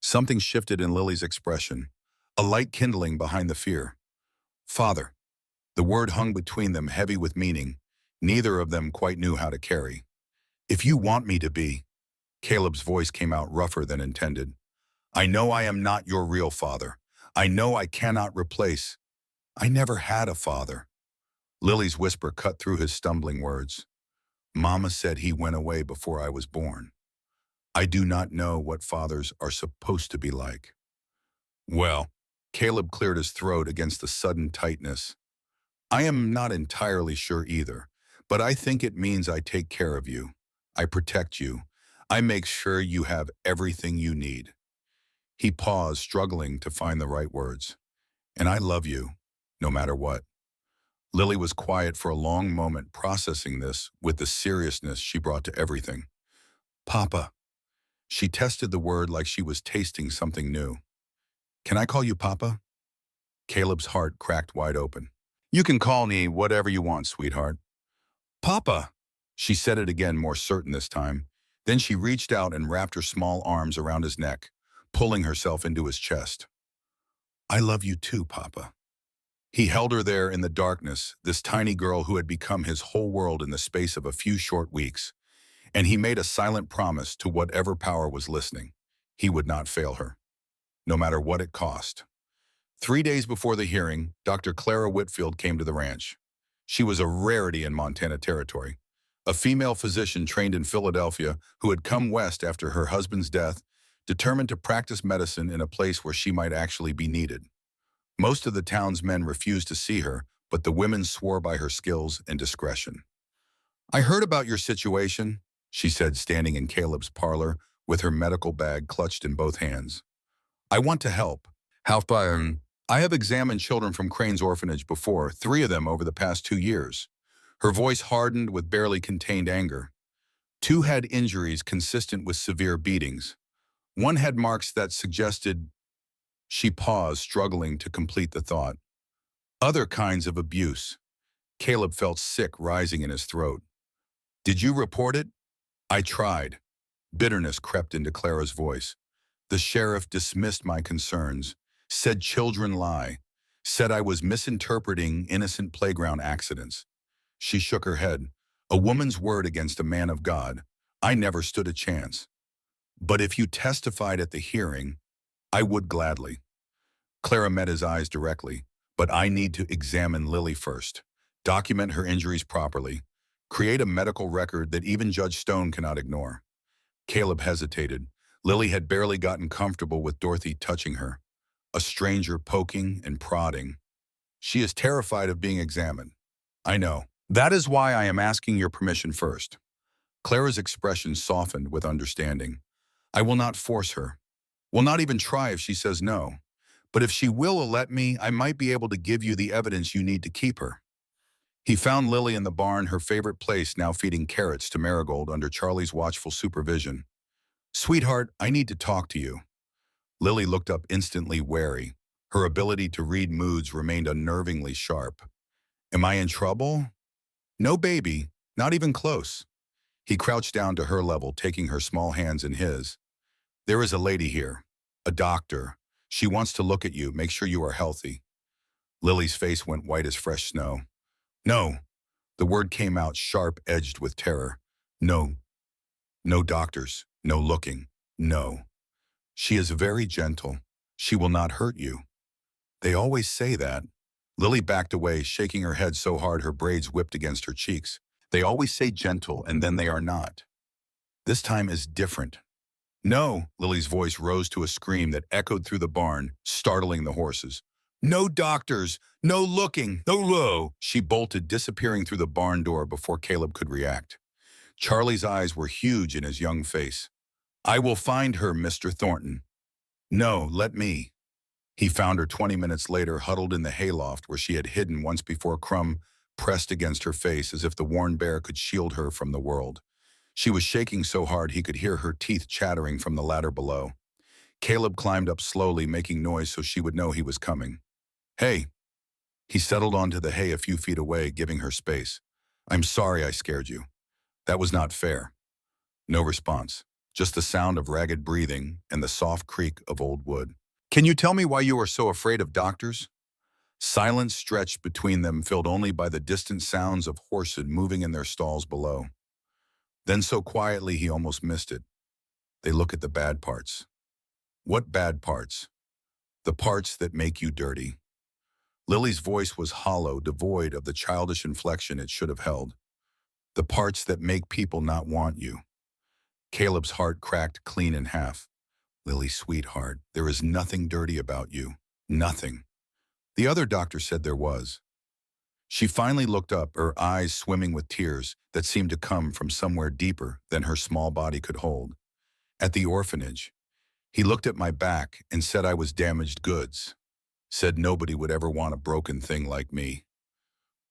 Something shifted in Lily's expression, a light kindling behind the fear. Father. The word hung between them, heavy with meaning. Neither of them quite knew how to carry. If you want me to be. Caleb's voice came out rougher than intended. I know I am not your real father. I know I cannot replace. I never had a father. Lily's whisper cut through his stumbling words. Mama said he went away before I was born. I do not know what fathers are supposed to be like. Well, Caleb cleared his throat against the sudden tightness. I am not entirely sure either, but I think it means I take care of you. I protect you. I make sure you have everything you need. He paused, struggling to find the right words. And I love you, no matter what. Lily was quiet for a long moment, processing this with the seriousness she brought to everything. Papa. She tested the word like she was tasting something new. Can I call you Papa? Caleb's heart cracked wide open. You can call me whatever you want, sweetheart. Papa. She said it again, more certain this time. Then she reached out and wrapped her small arms around his neck, pulling herself into his chest. I love you too, Papa. He held her there in the darkness, this tiny girl who had become his whole world in the space of a few short weeks, and he made a silent promise to whatever power was listening. He would not fail her, no matter what it cost. 3 days before the hearing, Dr. Clara Whitfield came to the ranch. She was a rarity in Montana territory, a female physician trained in Philadelphia who had come west after her husband's death, determined to practice medicine in a place where she might actually be needed. Most of the town's men refused to see her, but the women swore by her skills and discretion. I heard about your situation, she said, standing in Caleb's parlor with her medical bag clutched in both hands. I want to help. I have examined children from Crane's orphanage before, 3 of them over the past 2 years. Her voice hardened with barely contained anger. 2 had injuries consistent with severe beatings. 1 had marks that suggested. She paused, struggling to complete the thought. Other kinds of abuse. Caleb felt sick rising in his throat. Did you report it? I tried. Bitterness crept into Clara's voice. The sheriff dismissed my concerns, said children lie, said I was misinterpreting innocent playground accidents. She shook her head. A woman's word against a man of God. I never stood a chance. But if you testified at the hearing, I would gladly. Clara met his eyes directly. But I need to examine Lily first, document her injuries properly, create a medical record that even Judge Stone cannot ignore. Caleb hesitated. Lily had barely gotten comfortable with Dorothy touching her, a stranger poking and prodding. She is terrified of being examined. I know. That is why I am asking your permission first. Clara's expression softened with understanding. I will not force her. Will not even try if she says no. But if she will let me, I might be able to give you the evidence you need to keep her. He found Lily in the barn, her favorite place, now feeding carrots to Marigold under Charlie's watchful supervision. Sweetheart, I need to talk to you. Lily looked up instantly wary. Her ability to read moods remained unnervingly sharp. Am I in trouble? No, baby, not even close. He crouched down to her level, taking her small hands in his. There is a lady here, a doctor. She wants to look at you, make sure you are healthy. Lily's face went white as fresh snow. No. The word came out sharp, edged with terror. No. No doctors. No looking. No. She is very gentle. She will not hurt you. They always say that. Lily backed away, shaking her head so hard her braids whipped against her cheeks. They always say gentle, and then they are not. This time is different. No, Lily's voice rose to a scream that echoed through the barn, startling the horses. No doctors, no looking, no low. She bolted, disappearing through the barn door before Caleb could react. Charlie's eyes were huge in his young face. I will find her, Mr. Thornton. No, let me. He found her 20 minutes later, huddled in the hayloft where she had hidden once before, Crumb pressed against her face as if the worn bear could shield her from the world. She was shaking so hard he could hear her teeth chattering from the ladder below. Caleb climbed up slowly, making noise so she would know he was coming. Hey. He settled onto the hay a few feet away, giving her space. I'm sorry I scared you. That was not fair. No response, just the sound of ragged breathing and the soft creak of old wood. Can you tell me why you are so afraid of doctors? Silence stretched between them, filled only by the distant sounds of horses moving in their stalls below. Then so quietly he almost missed it. They look at the bad parts. What bad parts? The parts that make you dirty. Lily's voice was hollow, devoid of the childish inflection it should have held. The parts that make people not want you. Caleb's heart cracked clean in half. Lily, sweetheart, there is nothing dirty about you. Nothing. The other doctor said there was. She finally looked up, her eyes swimming with tears that seemed to come from somewhere deeper than her small body could hold. At the orphanage, he looked at my back and said I was damaged goods. Said nobody would ever want a broken thing like me.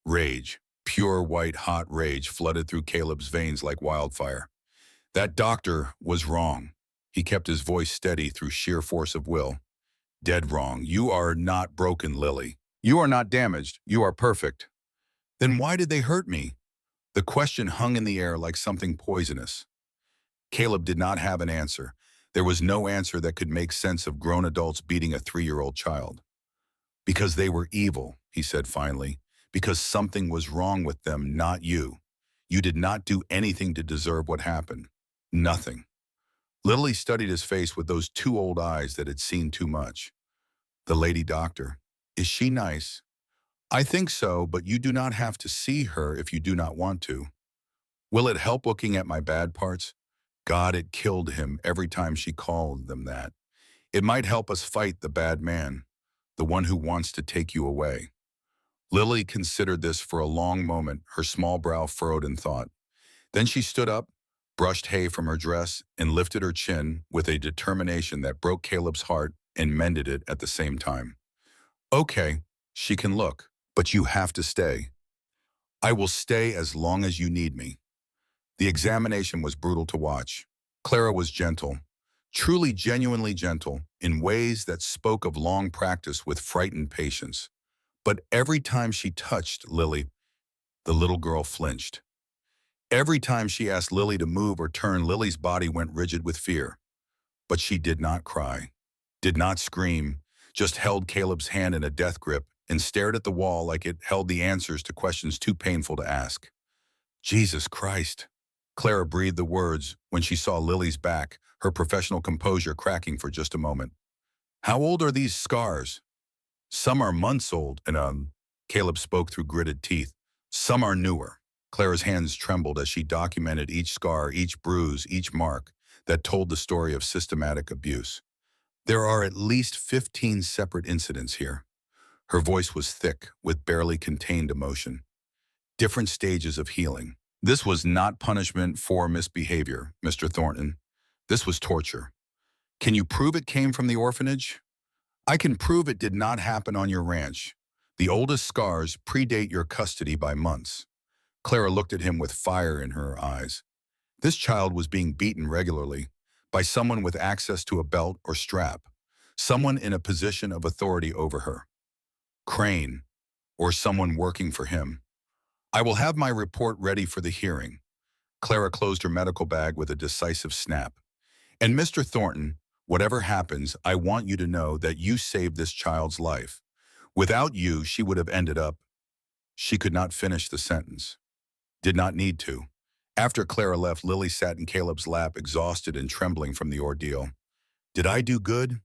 Rage, pure white hot rage, flooded through Caleb's veins like wildfire. That doctor was wrong. He kept his voice steady through sheer force of will. Dead wrong. You are not broken, Lily. You are not damaged. You are perfect. Then why did they hurt me? The question hung in the air like something poisonous. Caleb did not have an answer. There was no answer that could make sense of grown adults beating a 3-year-old child. Because they were evil, he said finally. Because something was wrong with them, not you. You did not do anything to deserve what happened. Nothing. Lily studied his face with those 2 old eyes that had seen too much. The lady doctor. Is she nice? I think so, but you do not have to see her if you do not want to. Will it help looking at my bad parts? God, it killed him every time she called them that. It might help us fight the bad man, the one who wants to take you away. Lily considered this for a long moment, her small brow furrowed in thought. Then she stood up, brushed hay from her dress, and lifted her chin with a determination that broke Caleb's heart and mended it at the same time. Okay, she can look, but you have to stay. I will stay as long as you need me. The examination was brutal to watch. Clara was gentle, truly genuinely gentle, in ways that spoke of long practice with frightened patience. But every time she touched Lily, the little girl flinched. Every time she asked Lily to move or turn, Lily's body went rigid with fear. But she did not cry, did not scream, just held Caleb's hand in a death grip and stared at the wall like it held the answers to questions too painful to ask. Jesus Christ. Clara breathed the words when she saw Lily's back, her professional composure cracking for just a moment. How old are these scars? Some are months old, and Caleb spoke through gritted teeth. Some are newer. Clara's hands trembled as she documented each scar, each bruise, each mark that told the story of systematic abuse. There are at least 15 separate incidents here. Her voice was thick, with barely contained emotion. Different stages of healing. This was not punishment for misbehavior, Mr. Thornton. This was torture. Can you prove it came from the orphanage? I can prove it did not happen on your ranch. The oldest scars predate your custody by months. Clara looked at him with fire in her eyes. This child was being beaten regularly by someone with access to a belt or strap, someone in a position of authority over her. Crane, or someone working for him. I will have my report ready for the hearing. Clara closed her medical bag with a decisive snap. And Mr. Thornton, whatever happens, I want you to know that you saved this child's life. Without you, she would have ended up. She could not finish the sentence. Did not need to. After Clara left, Lily sat in Caleb's lap, exhausted and trembling from the ordeal. Did I do good?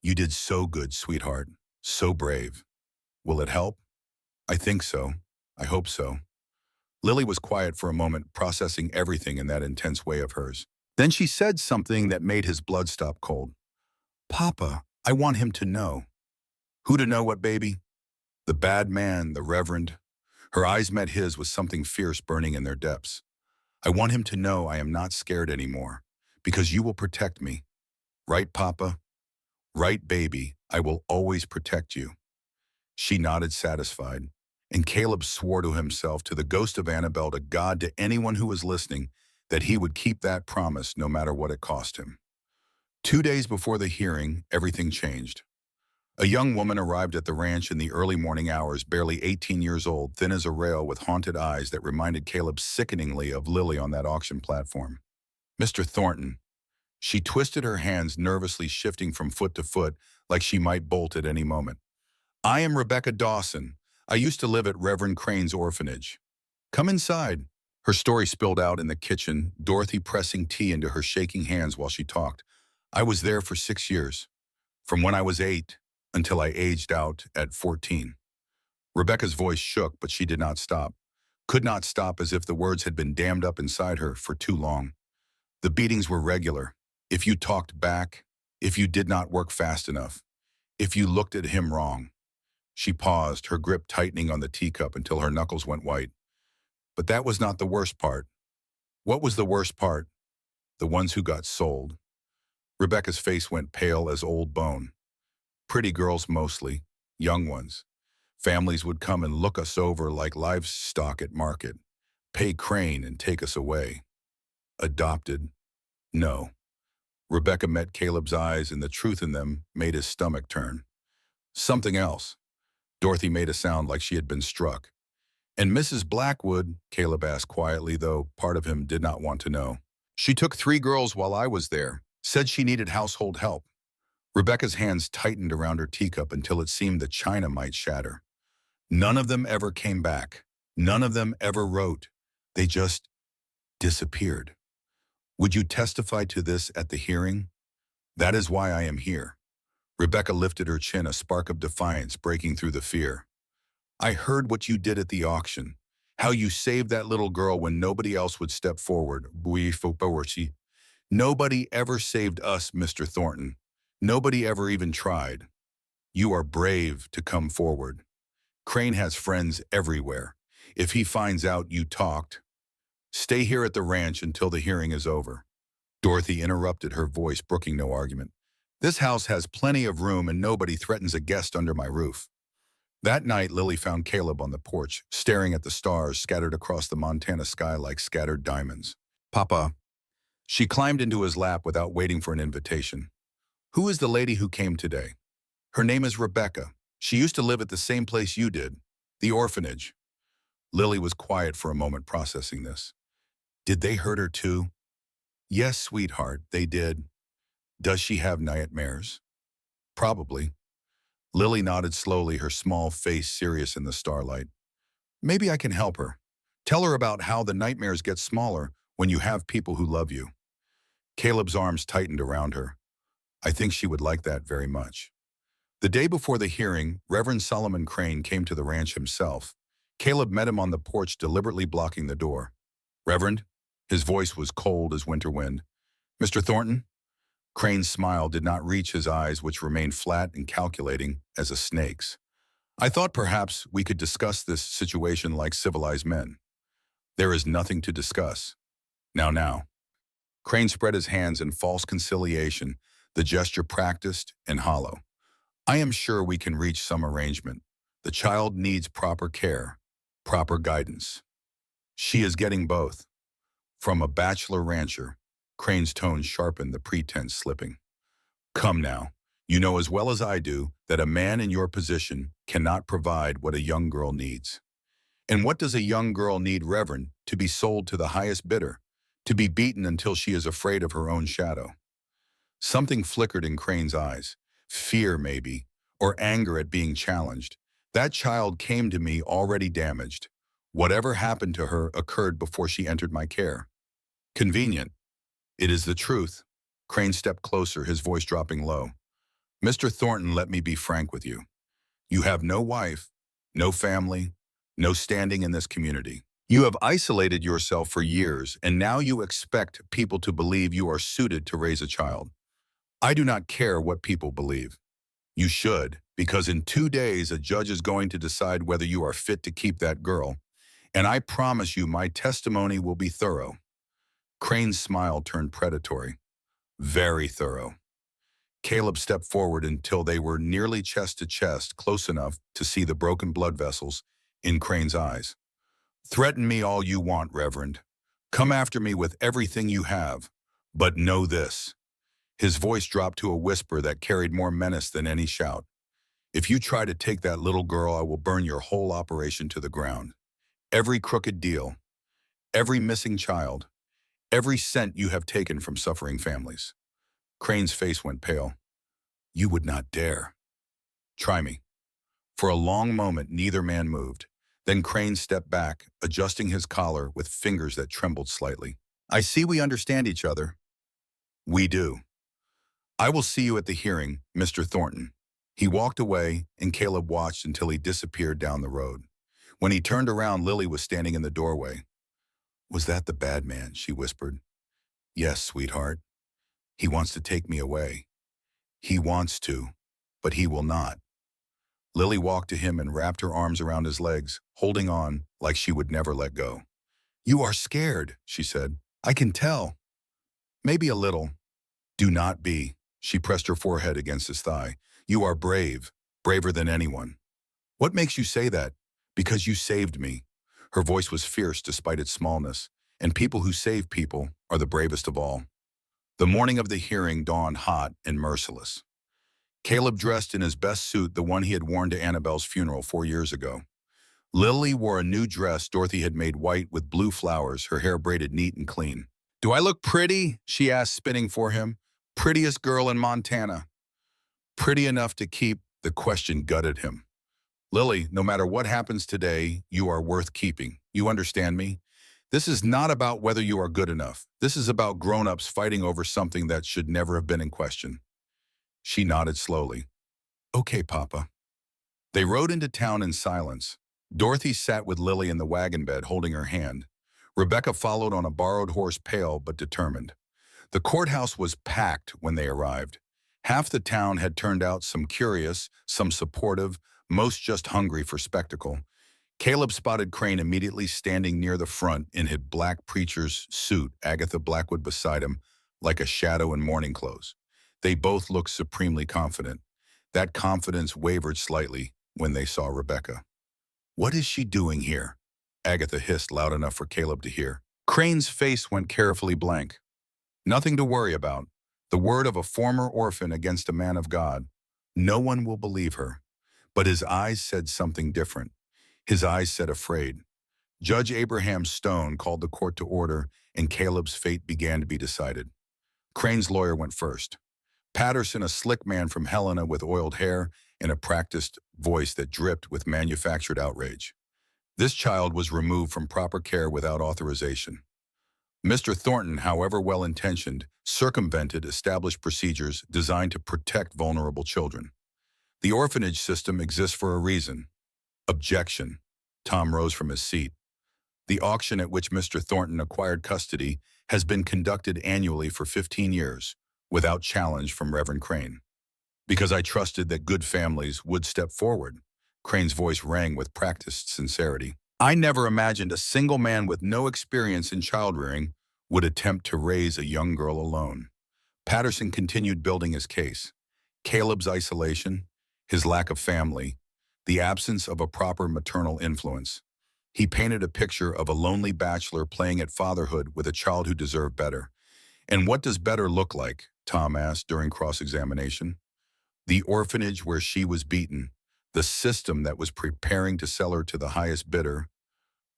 You did so good, sweetheart. So brave. Will it help? I think so. I hope so. Lily was quiet for a moment, processing everything in that intense way of hers. Then she said something that made his blood stop cold. Papa, I want him to know. Who to know what, baby? The bad man, the Reverend. Her eyes met his with something fierce burning in their depths. I want him to know I am not scared anymore, because you will protect me. Right, Papa? Right, baby, I will always protect you. She nodded, satisfied, and Caleb swore to himself, to the ghost of Annabelle, to God, to anyone who was listening, that he would keep that promise no matter what it cost him. 2 days before the hearing, everything changed. A young woman arrived at the ranch in the early morning hours, barely 18 years old, thin as a rail, with haunted eyes that reminded Caleb sickeningly of Lily on that auction platform. Mr. Thornton. She twisted her hands, nervously shifting from foot to foot, like she might bolt at any moment. I am Rebecca Dawson. I used to live at Reverend Crane's orphanage. Come inside. Her story spilled out in the kitchen, Dorothy pressing tea into her shaking hands while she talked. I was there for 6 years, from when I was 8 until I aged out at 14. Rebecca's voice shook, but she did not stop. Could not stop, as if the words had been dammed up inside her for too long. The beatings were regular. If you talked back, if you did not work fast enough, if you looked at him wrong. She paused, her grip tightening on the teacup until her knuckles went white. But that was not the worst part. What was the worst part? The ones who got sold. Rebecca's face went pale as old bone. Pretty girls mostly, young ones. Families would come and look us over like livestock at market, pay Crane and take us away. Adopted? No. Rebecca met Caleb's eyes, and the truth in them made his stomach turn. Something else. Dorothy made a sound like she had been struck. And Mrs. Blackwood, Caleb asked quietly, though part of him did not want to know. She took 3 girls while I was there, said she needed household help. Rebecca's hands tightened around her teacup until it seemed the china might shatter. None of them ever came back. None of them ever wrote. They just disappeared. Would you testify to this at the hearing? That is why I am here. Rebecca lifted her chin, a spark of defiance breaking through the fear. I heard what you did at the auction, how you saved that little girl when nobody else would step forward. Nobody ever saved us, Mr. Thornton. Nobody ever even tried. You are brave to come forward. Crane has friends everywhere. If he finds out you talked, stay here at the ranch until the hearing is over. Dorothy interrupted, her voice brooking no argument. This house has plenty of room and nobody threatens a guest under my roof. That night, Lily found Caleb on the porch, staring at the stars scattered across the Montana sky like scattered diamonds. Papa. She climbed into his lap without waiting for an invitation. Who is the lady who came today? Her name is Rebecca. She used to live at the same place you did, the orphanage. Lily was quiet for a moment, processing this. Did they hurt her too? Yes, sweetheart, they did. Does she have nightmares? Probably. Lily nodded slowly, her small face serious in the starlight. Maybe I can help her. Tell her about how the nightmares get smaller when you have people who love you. Caleb's arms tightened around her. I think she would like that very much. The day before the hearing, Reverend Solomon Crane came to the ranch himself. Caleb met him on the porch, deliberately blocking the door. Reverend? His voice was cold as winter wind. Mr. Thornton? Crane's smile did not reach his eyes, which remained flat and calculating as a snake's. I thought perhaps we could discuss this situation like civilized men. There is nothing to discuss. Now. Crane spread his hands in false conciliation, the gesture practiced and hollow. I am sure we can reach some arrangement. The child needs proper care, proper guidance. She is getting both. From a bachelor rancher, Crane's tone sharpened, the pretense slipping. Come now, you know as well as I do that a man in your position cannot provide what a young girl needs. And what does a young girl need, Reverend? To be sold to the highest bidder, to be beaten until she is afraid of her own shadow. Something flickered in Crane's eyes, fear maybe, or anger at being challenged. That child came to me already damaged. Whatever happened to her occurred before she entered my care. Convenient. It is the truth. Crane stepped closer, his voice dropping low. Mr. Thornton, let me be frank with you. You have no wife, no family, no standing in this community. You have isolated yourself for years, and now you expect people to believe you are suited to raise a child. I do not care what people believe. You should, because in 2 days a judge is going to decide whether you are fit to keep that girl, and I promise you my testimony will be thorough. Crane's smile turned predatory. Very thorough. Caleb stepped forward until they were nearly chest to chest, close enough to see the broken blood vessels in Crane's eyes. Threaten me all you want, Reverend. Come after me with everything you have. But know this. His voice dropped to a whisper that carried more menace than any shout. If you try to take that little girl, I will burn your whole operation to the ground. Every crooked deal, every missing child, every cent you have taken from suffering families. Crane's face went pale. You would not dare. Try me. For a long moment, neither man moved. Then Crane stepped back, adjusting his collar with fingers that trembled slightly. I see we understand each other. We do. I will see you at the hearing, Mr. Thornton. He walked away, and Caleb watched until he disappeared down the road. When he turned around, Lily was standing in the doorway. Was that the bad man? She whispered. Yes, sweetheart. He wants to take me away. He wants to, but he will not. Lily walked to him and wrapped her arms around his legs, holding on like she would never let go. You are scared, she said. I can tell. Maybe a little. Do not be. She pressed her forehead against his thigh. You are brave, braver than anyone. What makes you say that? Because you saved me. Her voice was fierce despite its smallness, and people who save people are the bravest of all. The morning of the hearing dawned hot and merciless. Caleb dressed in his best suit, the one he had worn to Annabelle's funeral 4 years ago. Lily wore a new dress Dorothy had made white with blue flowers, her hair braided neat and clean. Do I look pretty? She asked, spinning for him. Prettiest girl in Montana. Pretty enough to keep, the question gutted him. Lily, no matter what happens today, you are worth keeping. You understand me? This is not about whether you are good enough. This is about grown-ups fighting over something that should never have been in question. She nodded slowly. Okay, Papa. They rode into town in silence. Dorothy sat with Lily in the wagon bed, holding her hand. Rebecca followed on a borrowed horse, pale but determined. The courthouse was packed when they arrived. Half the town had turned out, some curious, some supportive, most just hungry for spectacle. Caleb spotted Crane immediately, standing near the front in his black preacher's suit, Agatha Blackwood beside him, like a shadow in mourning clothes. They both looked supremely confident. That confidence wavered slightly when they saw Rebecca. What is she doing here? Agatha hissed loud enough for Caleb to hear. Crane's face went carefully blank. Nothing to worry about. The word of a former orphan against a man of God. No one will believe her. But his eyes said something different. His eyes said afraid. Judge Abraham Stone called the court to order, and Caleb's fate began to be decided. Crane's lawyer went first. Patterson, a slick man from Helena with oiled hair and a practiced voice that dripped with manufactured outrage. This child was removed from proper care without authorization. Mr. Thornton, however well-intentioned, circumvented established procedures designed to protect vulnerable children. The orphanage system exists for a reason. Objection. Tom rose from his seat. The auction at which Mr. Thornton acquired custody has been conducted annually for 15 years, without challenge from Reverend Crane. Because I trusted that good families would step forward. Crane's voice rang with practiced sincerity. I never imagined a single man with no experience in child-rearing would attempt to raise a young girl alone. Patterson continued building his case. Caleb's isolation, his lack of family, the absence of a proper maternal influence. He painted a picture of a lonely bachelor playing at fatherhood with a child who deserved better. And what does better look like? Tom asked during cross-examination. The orphanage where she was beaten, the system that was preparing to sell her to the highest bidder.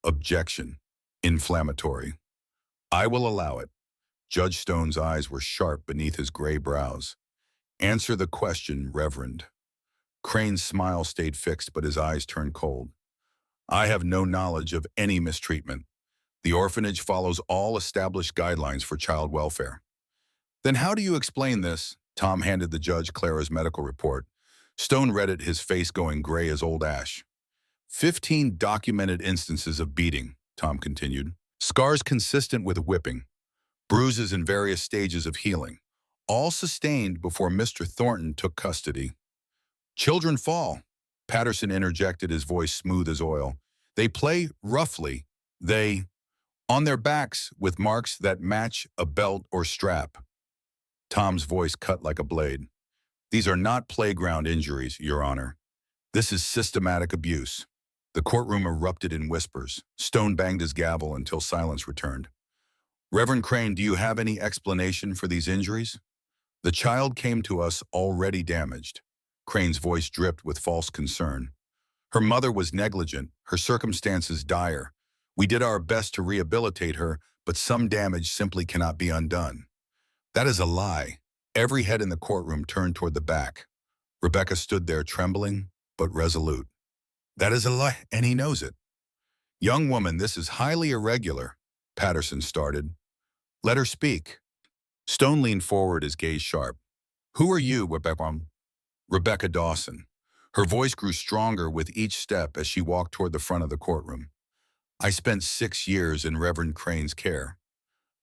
Objection. Inflammatory. I will allow it. Judge Stone's eyes were sharp beneath his gray brows. Answer the question, Reverend. Crane's smile stayed fixed, but his eyes turned cold. I have no knowledge of any mistreatment. The orphanage follows all established guidelines for child welfare. Then how do you explain this? Tom handed the judge Clara's medical report. Stone read it, his face going gray as old ash. 15 documented instances of beating, Tom continued. Scars consistent with whipping. Bruises in various stages of healing. All sustained before Mr. Thornton took custody. Children fall. Patterson interjected, his voice smooth as oil. They play roughly. They, on their backs with marks that match a belt or strap. Tom's voice cut like a blade. These are not playground injuries, Your Honor. This is systematic abuse. The courtroom erupted in whispers. Stone banged his gavel until silence returned. Reverend Crane, do you have any explanation for these injuries? The child came to us already damaged. Crane's voice dripped with false concern. Her mother was negligent, her circumstances dire. We did our best to rehabilitate her, but some damage simply cannot be undone. That is a lie. Every head in the courtroom turned toward the back. Rebecca stood there trembling, but resolute. That is a lie, and he knows it. Young woman, this is highly irregular, Patterson started. Let her speak. Stone leaned forward, his gaze sharp. Who are you, Rebecca? Rebecca Dawson. Her voice grew stronger with each step as she walked toward the front of the courtroom. I spent 6 years in Reverend Crane's care.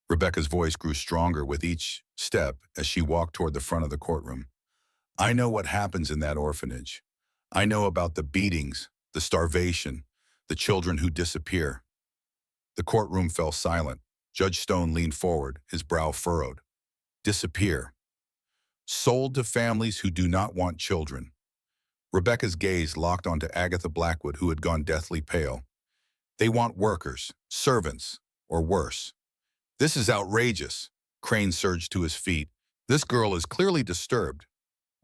Rebecca's voice grew stronger with each step as she walked toward the front of the courtroom. I know what happens in that orphanage. I know about the beatings, the starvation, the children who disappear. The courtroom fell silent. Judge Stone leaned forward, his brow furrowed. Disappear. Sold to families who do not want children. Rebecca's gaze locked onto Agatha Blackwood, who had gone deathly pale. They want workers, servants, or worse. This is outrageous. Crane surged to his feet. This girl is clearly disturbed.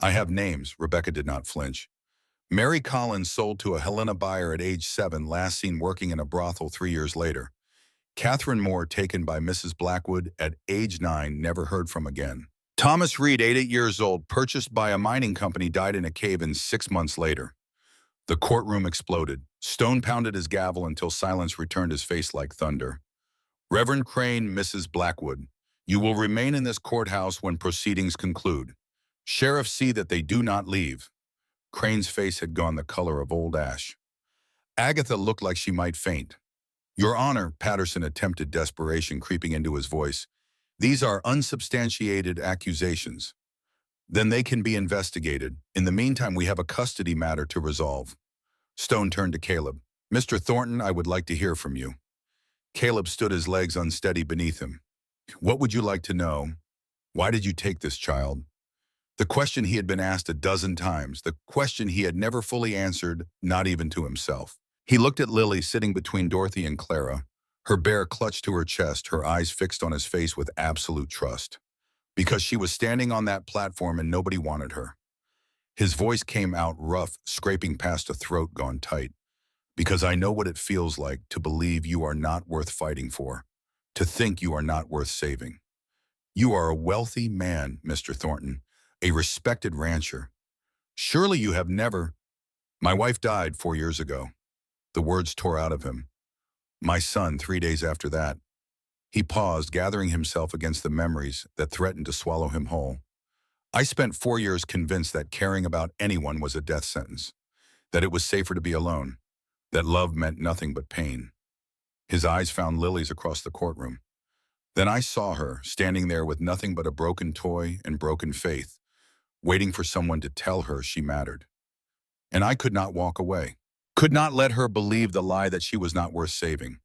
I have names. Rebecca did not flinch. Mary Collins sold to a Helena buyer at age 7, last seen working in a brothel 3 years later. Catherine Moore, taken by Mrs. Blackwood at age 9, never heard from again. Thomas Reed, 88 years old, purchased by a mining company, died in a cave-in 6 months later. The courtroom exploded. Stone pounded his gavel until silence returned, his face like thunder. Reverend Crane, Mrs. Blackwood, you will remain in this courthouse when proceedings conclude. Sheriffs see that they do not leave. Crane's face had gone the color of old ash. Agatha looked like she might faint. Your Honor, Patterson attempted desperation creeping into his voice. These are unsubstantiated accusations. Then they can be investigated. In the meantime, we have a custody matter to resolve. Stone turned to Caleb. Mr. Thornton, I would like to hear from you. Caleb stood, his legs unsteady beneath him. What would you like to know? Why did you take this child? The question he had been asked a dozen times, the question he had never fully answered, not even to himself. He looked at Lily sitting between Dorothy and Clara, her bear clutched to her chest, her eyes fixed on his face with absolute trust. Because she was standing on that platform and nobody wanted her. His voice came out rough, scraping past a throat gone tight. Because I know what it feels like to believe you are not worth fighting for, to think you are not worth saving. You are a wealthy man, Mr. Thornton, a respected rancher. Surely you have never... My wife died 4 years ago. The words tore out of him. My son, 3 days after that. He paused, gathering himself against the memories that threatened to swallow him whole. I spent 4 years convinced that caring about anyone was a death sentence, that it was safer to be alone, that love meant nothing but pain. His eyes found Lily's across the courtroom. Then I saw her, standing there with nothing but a broken toy and broken faith, waiting for someone to tell her she mattered. And I could not walk away. Could not let her believe the lie that she was not worth saving.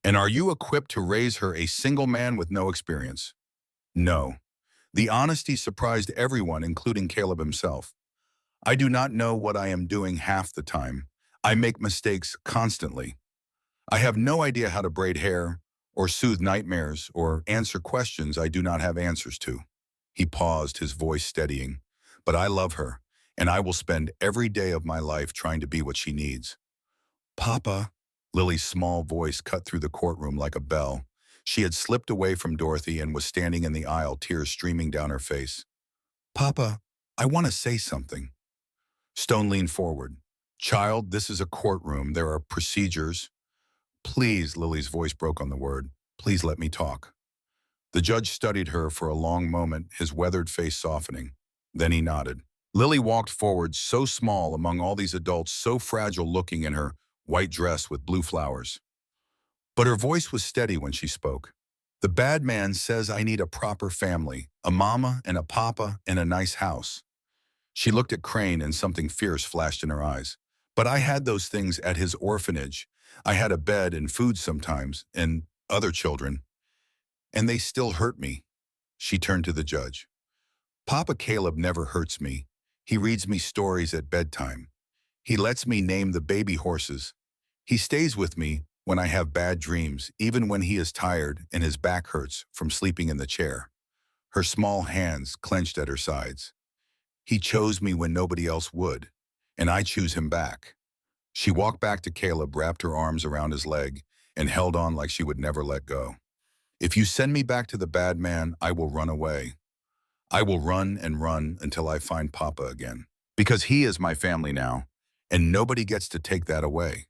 And are you equipped to raise her, a single man with no experience? No. The honesty surprised everyone, including Caleb himself. I do not know what I am doing half the time. I make mistakes constantly. I have no idea how to braid hair, or soothe nightmares, or answer questions I do not have answers to. He paused, his voice steadying. But I love her, and I will spend every day of my life trying to be what she needs. Papa, Lily's small voice cut through the courtroom like a bell. She had slipped away from Dorothy and was standing in the aisle, tears streaming down her face. Papa, I want to say something. Stone leaned forward. Child, this is a courtroom. There are procedures. Please, Lily's voice broke on the word. Please let me talk. The judge studied her for a long moment, his weathered face softening. Then he nodded. Lily walked forward, so small among all these adults, so fragile looking in her white dress with blue flowers. But her voice was steady when she spoke. The bad man says I need a proper family, a mama and a papa and a nice house. She looked at Crane and something fierce flashed in her eyes. But I had those things at his orphanage. I had a bed and food sometimes, and other children. And they still hurt me. She turned to the judge. Papa Caleb never hurts me. He reads me stories at bedtime. He lets me name the baby horses. He stays with me when I have bad dreams, even when he is tired and his back hurts from sleeping in the chair. Her small hands clenched at her sides. He chose me when nobody else would, and I choose him back. She walked back to Caleb, wrapped her arms around his leg, and held on like she would never let go. If you send me back to the bad man, I will run away. I will run and run until I find Papa again. Because he is my family now, and nobody gets to take that away.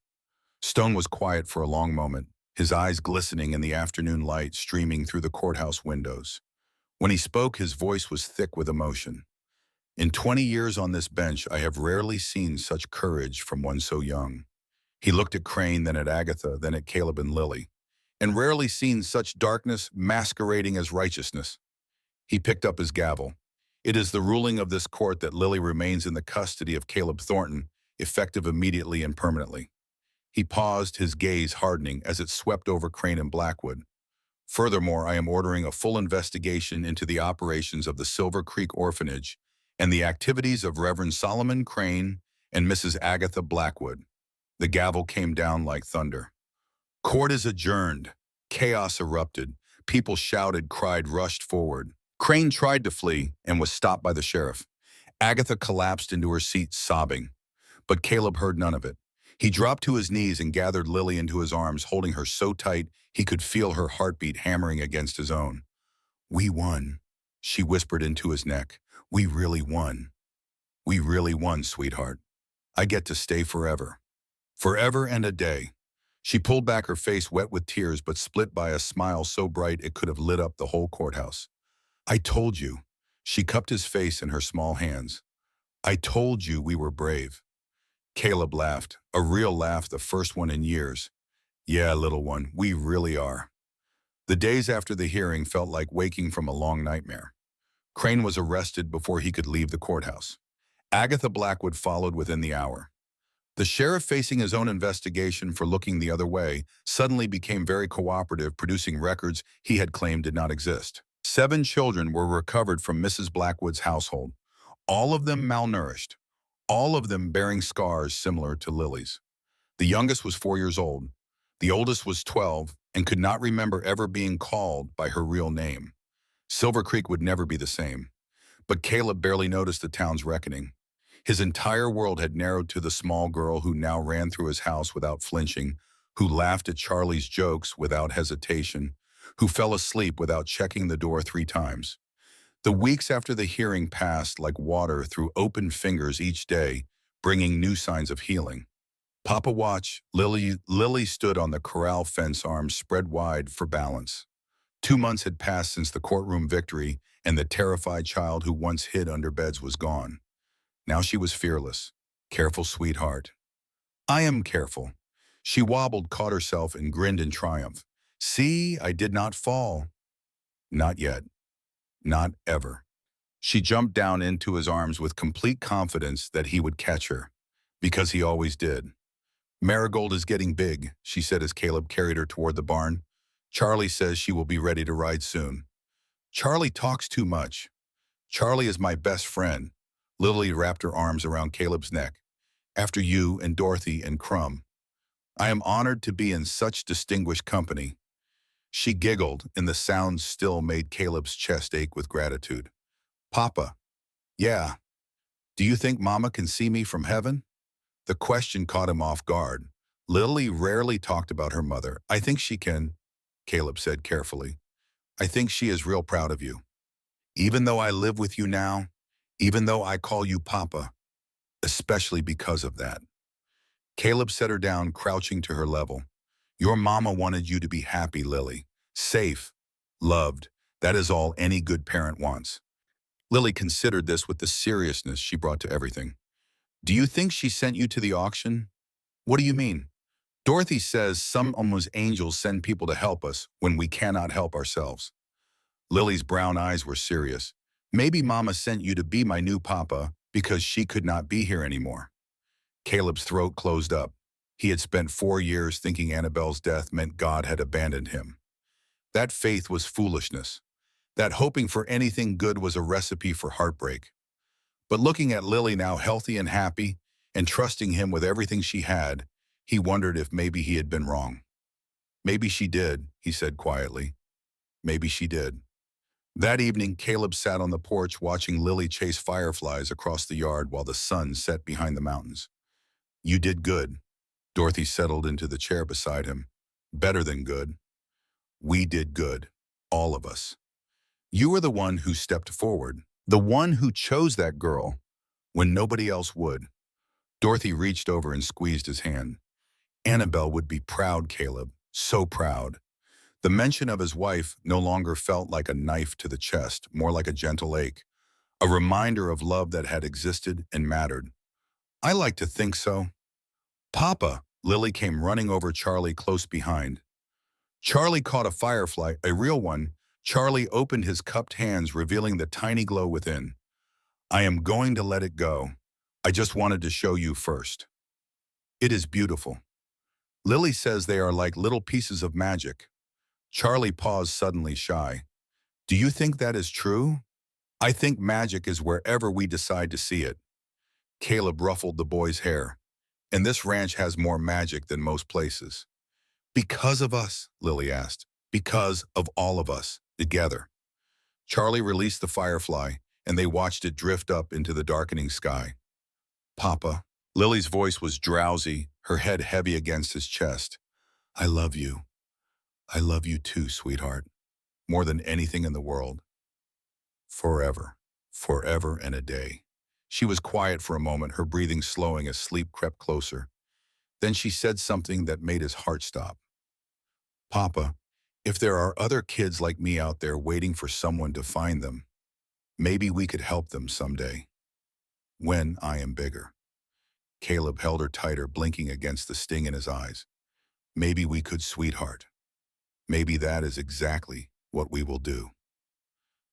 Stone was quiet for a long moment, his eyes glistening in the afternoon light streaming through the courthouse windows. When he spoke, his voice was thick with emotion. In 20 years on this bench, I have rarely seen such courage from one so young. He looked at Crane, then at Agatha, then at Caleb and Lily, and rarely seen such darkness masquerading as righteousness. He picked up his gavel. It is the ruling of this court that Lily remains in the custody of Caleb Thornton, effective immediately and permanently. He paused, his gaze hardening as it swept over Crane and Blackwood. Furthermore, I am ordering a full investigation into the operations of the Silver Creek Orphanage and the activities of Reverend Solomon Crane and Mrs. Agatha Blackwood. The gavel came down like thunder. Court is adjourned. Chaos erupted. People shouted, cried, rushed forward. Crane tried to flee and was stopped by the sheriff. Agatha collapsed into her seat, sobbing. But Caleb heard none of it. He dropped to his knees and gathered Lily into his arms, holding her so tight he could feel her heartbeat hammering against his own. We won, she whispered into his neck. We really won. We really won, sweetheart. I get to stay forever. Forever and a day. She pulled back, her face wet with tears but split by a smile so bright it could have lit up the whole courthouse. I told you. She cupped his face in her small hands. I told you we were brave. Caleb laughed, a real laugh, the first one in years. Yeah, little one, we really are. The days after the hearing felt like waking from a long nightmare. Crane was arrested before he could leave the courthouse. Agatha Blackwood followed within the hour. The sheriff, facing his own investigation for looking the other way, suddenly became very cooperative, producing records he had claimed did not exist. 7 children were recovered from Mrs. Blackwood's household, all of them malnourished, all of them bearing scars similar to Lily's. The youngest was 4 years old. The oldest was 12 and could not remember ever being called by her real name. Silver Creek would never be the same. But Caleb barely noticed the town's reckoning. His entire world had narrowed to the small girl who now ran through his house without flinching, who laughed at Charlie's jokes without hesitation, who fell asleep without checking the door 3 times. The weeks after the hearing passed like water through open fingers each day, bringing new signs of healing. Papa watch, Lily stood on the corral fence, arms spread wide for balance. 2 months had passed since the courtroom victory, and the terrified child who once hid under beds was gone. Now she was fearless. Careful, sweetheart. I am careful. She wobbled, caught herself, and grinned in triumph. See, I did not fall. Not yet. Not ever. She jumped down into his arms with complete confidence that he would catch her, because he always did. Marigold is getting big, she said as Caleb carried her toward the barn. Charlie says she will be ready to ride soon. Charlie talks too much. Charlie is my best friend. Lily wrapped her arms around Caleb's neck. After you and Dorothy and Crumb. I am honored to be in such distinguished company. She giggled, and the sound still made Caleb's chest ache with gratitude. Papa. Yeah. Do you think Mama can see me from heaven? The question caught him off guard. Lily rarely talked about her mother. I think she can, Caleb said carefully. I think she is real proud of you. Even though I live with you now, even though I call you Papa, especially because of that. Caleb set her down, crouching to her level. Your mama wanted you to be happy, Lily. Safe, loved. That is all any good parent wants. Lily considered this with the seriousness she brought to everything. Do you think she sent you to the auction? What do you mean? Dorothy says some almost angels send people to help us when we cannot help ourselves. Lily's brown eyes were serious. Maybe Mama sent you to be my new papa because she could not be here anymore. Caleb's throat closed up. He had spent 4 years thinking Annabelle's death meant God had abandoned him. That faith was foolishness. That hoping for anything good was a recipe for heartbreak. But looking at Lily now healthy and happy, and trusting him with everything she had, he wondered if maybe he had been wrong. Maybe she did, he said quietly. Maybe she did. That evening, Caleb sat on the porch watching Lily chase fireflies across the yard while the sun set behind the mountains. You did good. Dorothy settled into the chair beside him. Better than good. We did good. All of us. You were the one who stepped forward. The one who chose that girl when nobody else would. Dorothy reached over and squeezed his hand. Annabelle would be proud, Caleb. So proud. The mention of his wife no longer felt like a knife to the chest, more like a gentle ache. A reminder of love that had existed and mattered. I like to think so. Papa, Lily came running over Charlie close behind. Charlie caught a firefly, a real one. Charlie opened his cupped hands, revealing the tiny glow within. I am going to let it go. I just wanted to show you first. It is beautiful. Lily says they are like little pieces of magic. Charlie paused, suddenly shy. Do you think that is true? I think magic is wherever we decide to see it. Caleb ruffled the boy's hair. And this ranch has more magic than most places. Because of us, Lily asked. Because of all of us, together. Charlie released the firefly, and they watched it drift up into the darkening sky. Papa. Lily's voice was drowsy, her head heavy against his chest. I love you. I love you too, sweetheart. More than anything in the world. Forever. Forever and a day. She was quiet for a moment, her breathing slowing as sleep crept closer. Then she said something that made his heart stop. Papa, if there are other kids like me out there waiting for someone to find them, maybe we could help them someday. When I am bigger. Caleb held her tighter, blinking against the sting in his eyes. Maybe we could, sweetheart. Maybe that is exactly what we will do.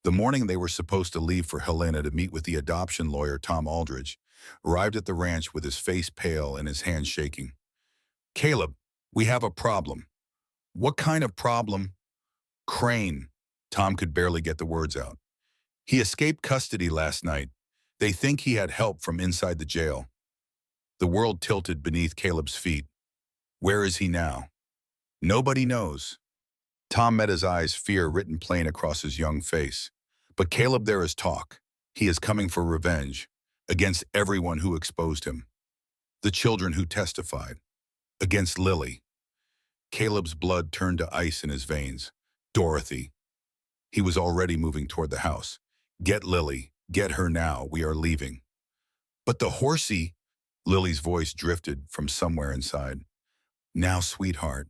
The morning they were supposed to leave for Helena to meet with the adoption lawyer Tom Aldridge, arrived at the ranch with his face pale and his hands shaking. Caleb, we have a problem. What kind of problem? Crane. Tom could barely get the words out. He escaped custody last night. They think he had help from inside the jail. The world tilted beneath Caleb's feet. Where is he now? Nobody knows. Tom met his eyes, fear written plain across his young face. But Caleb, there is talk. He is coming for revenge against everyone who exposed him. The children who testified. Against Lily. Caleb's blood turned to ice in his veins. Dorothy. He was already moving toward the house. Get Lily. Get her now. We are leaving. But the horsey. Lily's voice drifted from somewhere inside. Now, sweetheart.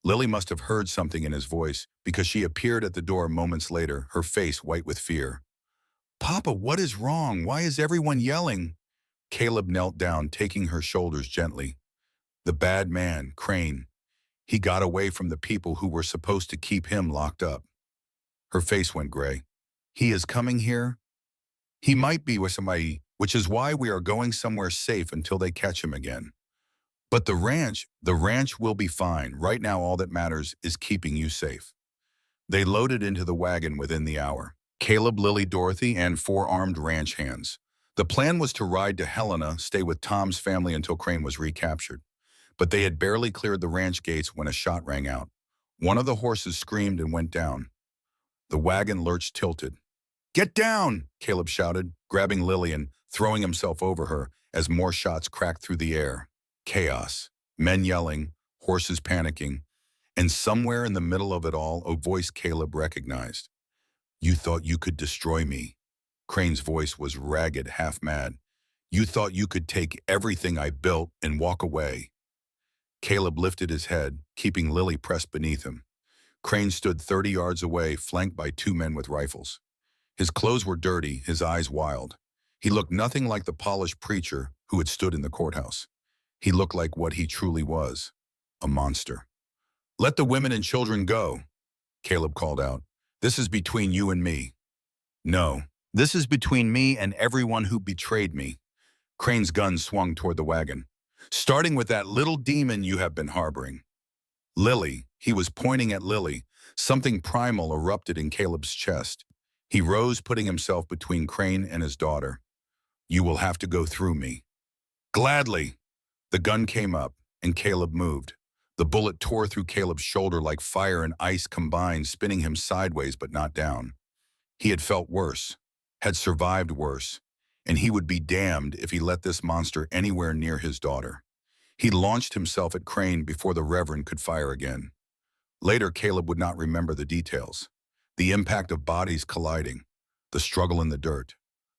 Lily must have heard something in his voice because she appeared at the door moments later, her face white with fear. Papa, what is wrong? Why is everyone yelling? Caleb knelt down, taking her shoulders gently. The bad man, Crane. He got away from the people who were supposed to keep him locked up. Her face went gray. He is coming here? He might be with somebody, which is why we are going somewhere safe until they catch him again. But the ranch will be fine. Right now, all that matters is keeping you safe. They loaded into the wagon within the hour. Caleb, Lily, Dorothy, and four armed ranch hands. The plan was to ride to Helena, stay with Tom's family until Crane was recaptured. But they had barely cleared the ranch gates when a shot rang out. One of the horses screamed and went down. The wagon lurched tilted. "Get down!" Caleb shouted, grabbing Lily and throwing himself over her as more shots cracked through the air. Chaos. Men yelling, horses panicking, and somewhere in the middle of it all, a voice Caleb recognized. "You thought you could destroy me." Crane's voice was ragged, half mad. "You thought you could take everything I built and walk away." Caleb lifted his head, keeping Lily pressed beneath him. Crane stood 30 yards away, flanked by two men with rifles. His clothes were dirty, his eyes wild. He looked nothing like the polished preacher who had stood in the courthouse. He looked like what he truly was, a monster. "Let the women and children go," Caleb called out. "This is between you and me." "No, this is between me and everyone who betrayed me." Crane's gun swung toward the wagon. "Starting with that little demon you have been harboring." Lily, he was pointing at Lily. Something primal erupted in Caleb's chest. He rose, putting himself between Crane and his daughter. "You will have to go through me." "Gladly." The gun came up, and Caleb moved. The bullet tore through Caleb's shoulder like fire and ice combined, spinning him sideways but not down. He had felt worse, had survived worse, and he would be damned if he let this monster anywhere near his daughter. He launched himself at Crane before the Reverend could fire again. Later, Caleb would not remember the details. The impact of bodies colliding, the struggle in the dirt,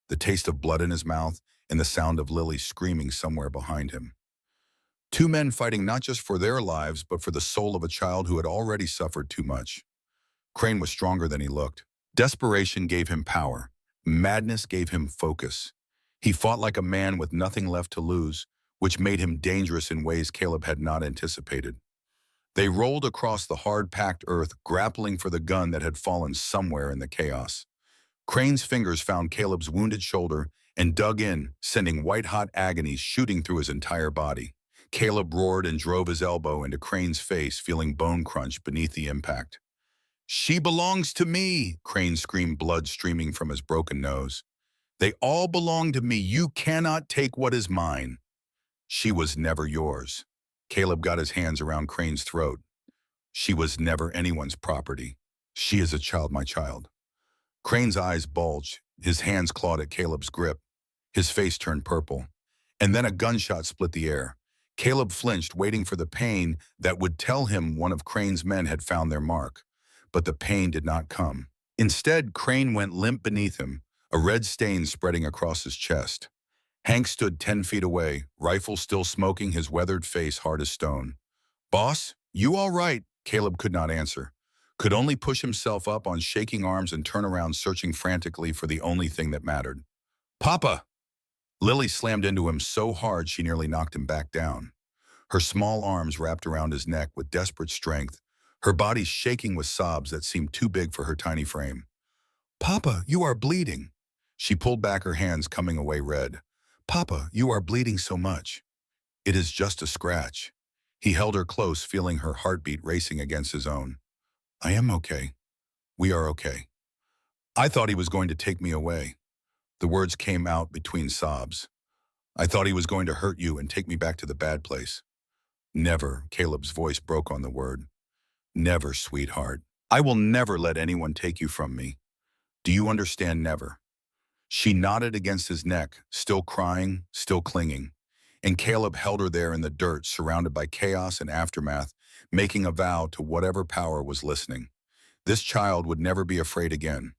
the taste of blood in his mouth, and the sound of Lily screaming somewhere behind him. Two men fighting not just for their lives, but for the soul of a child who had already suffered too much. Crane was stronger than he looked. Desperation gave him power. Madness gave him focus. He fought like a man with nothing left to lose, which made him dangerous in ways Caleb had not anticipated. They rolled across the hard-packed earth, grappling for the gun that had fallen somewhere in the chaos. Crane's fingers found Caleb's wounded shoulder and dug in, sending white-hot agonies shooting through his entire body. Caleb roared and drove his elbow into Crane's face, feeling bone crunch beneath the impact. "She belongs to me," Crane screamed, blood streaming from his broken nose. "They all belong to me. You cannot take what is mine." "She was never yours." Caleb got his hands around Crane's throat. "She was never anyone's property. She is a child, my child." Crane's eyes bulged, his hands clawed at Caleb's grip. His face turned purple. And then a gunshot split the air. Caleb flinched, waiting for the pain that would tell him one of Crane's men had found their mark. But the pain did not come. Instead, Crane went limp beneath him, a red stain spreading across his chest. Hank stood 10 feet away, rifle still smoking, his weathered face hard as stone. "Boss, you all right?" Caleb could not answer, could only push himself up on shaking arms and turn around, searching frantically for the only thing that mattered. "Papa!" Lily slammed into him so hard she nearly knocked him back down. Her small arms wrapped around his neck with desperate strength, her body shaking with sobs that seemed too big for her tiny frame. "Papa, you are bleeding." She pulled back her hands, coming away red. "Papa, you are bleeding so much." "It is just a scratch." He held her close, feeling her heartbeat racing against his own. "I am okay. We are okay." "I thought he was going to take me away." The words came out between sobs. "I thought he was going to hurt you and take me back to the bad place." "Never," Caleb's voice broke on the word. "Never, sweetheart. I will never let anyone take you from me. Do you understand? Never." She nodded against his neck, still crying, still clinging. And Caleb held her there in the dirt, surrounded by chaos and aftermath, making a vow to whatever power was listening. This child would never be afraid again,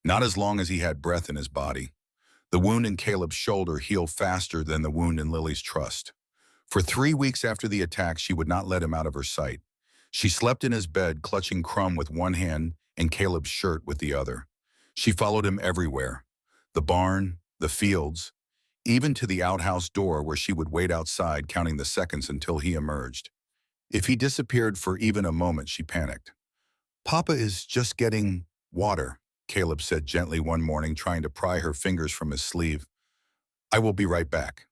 not as long as he had breath in his body. The wound in Caleb's shoulder healed faster than the wound in Lily's trust. For 3 weeks after the attack, she would not let him out of her sight. She slept in his bed, clutching Crumb with one hand and Caleb's shirt with the other. She followed him everywhere. The barn, the fields, even to the outhouse door where she would wait outside, counting the seconds until he emerged. If he disappeared for even a moment, she panicked. "Papa is just getting water," Caleb said gently one morning, trying to pry her fingers from his sleeve. "I will be right back."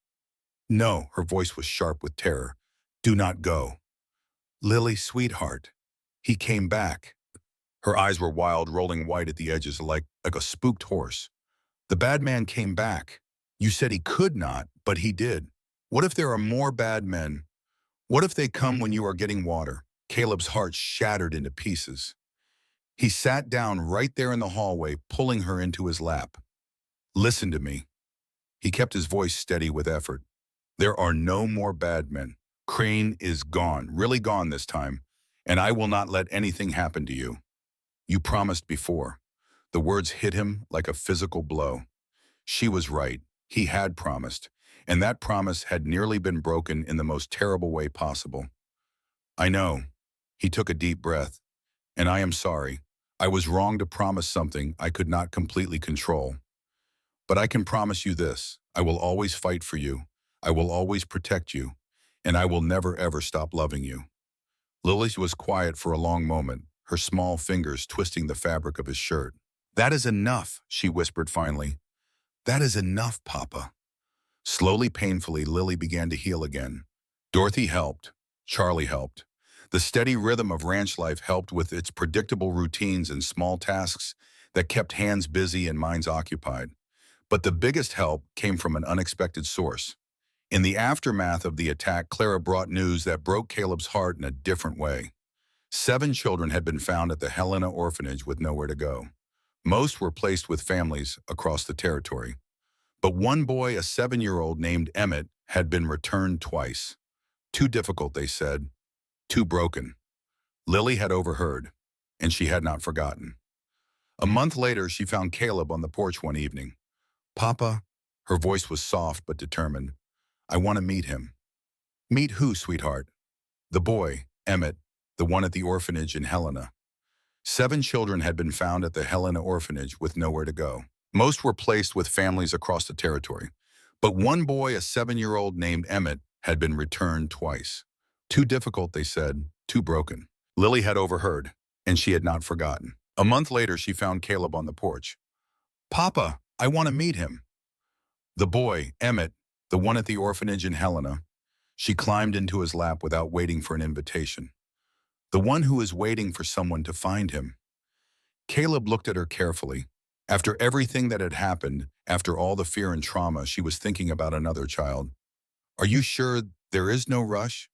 "No," her voice was sharp with terror. Do not go. Lily, sweetheart. He came back. Her eyes were wild, rolling white at the edges like a spooked horse. The bad man came back. You said he could not, but he did. What if there are more bad men? What if they come when you are getting water? Caleb's heart shattered into pieces. He sat down right there in the hallway, pulling her into his lap. Listen to me. He kept his voice steady with effort. There are no more bad men. Crane is gone, really gone this time, and I will not let anything happen to you. You promised before. The words hit him like a physical blow. She was right. He had promised, and that promise had nearly been broken in the most terrible way possible. I know. He took a deep breath. And I am sorry. I was wrong to promise something I could not completely control. But I can promise you this. I will always fight for you. I will always protect you. And I will never ever stop loving you. Lily was quiet for a long moment, her small fingers twisting the fabric of his shirt. That is enough, she whispered finally. That is enough, Papa. Slowly, painfully, Lily began to heal again. Dorothy helped. Charlie helped. The steady rhythm of ranch life helped with its predictable routines and small tasks that kept hands busy and minds occupied. But the biggest help came from an unexpected source. In the aftermath of the attack, Clara brought news that broke Caleb's heart in a different way. 7 children had been found at the Helena orphanage with nowhere to go. Most were placed with families across the territory. But one boy, a 7-year-old named Emmett, had been returned twice. Too difficult, they said. Too broken. Lily had overheard, and she had not forgotten. A month later, she found Caleb on the porch one evening. Papa, her voice was soft but determined. I want to meet him. Meet who, sweetheart? The boy, Emmett, the one at the orphanage in Helena. 7 children had been found at the Helena orphanage with nowhere to go. Most were placed with families across the territory. But one boy, a 7-year-old named Emmett, had been returned twice. Too difficult, they said, too broken. Lily had overheard, and she had not forgotten. A month later, she found Caleb on the porch. Papa, I want to meet him. The boy, Emmett, the one at the orphanage in Helena. She climbed into his lap without waiting for an invitation. The one who is waiting for someone to find him. Caleb looked at her carefully. After everything that had happened, after all the fear and trauma, she was thinking about another child. Are you sure there is no rush?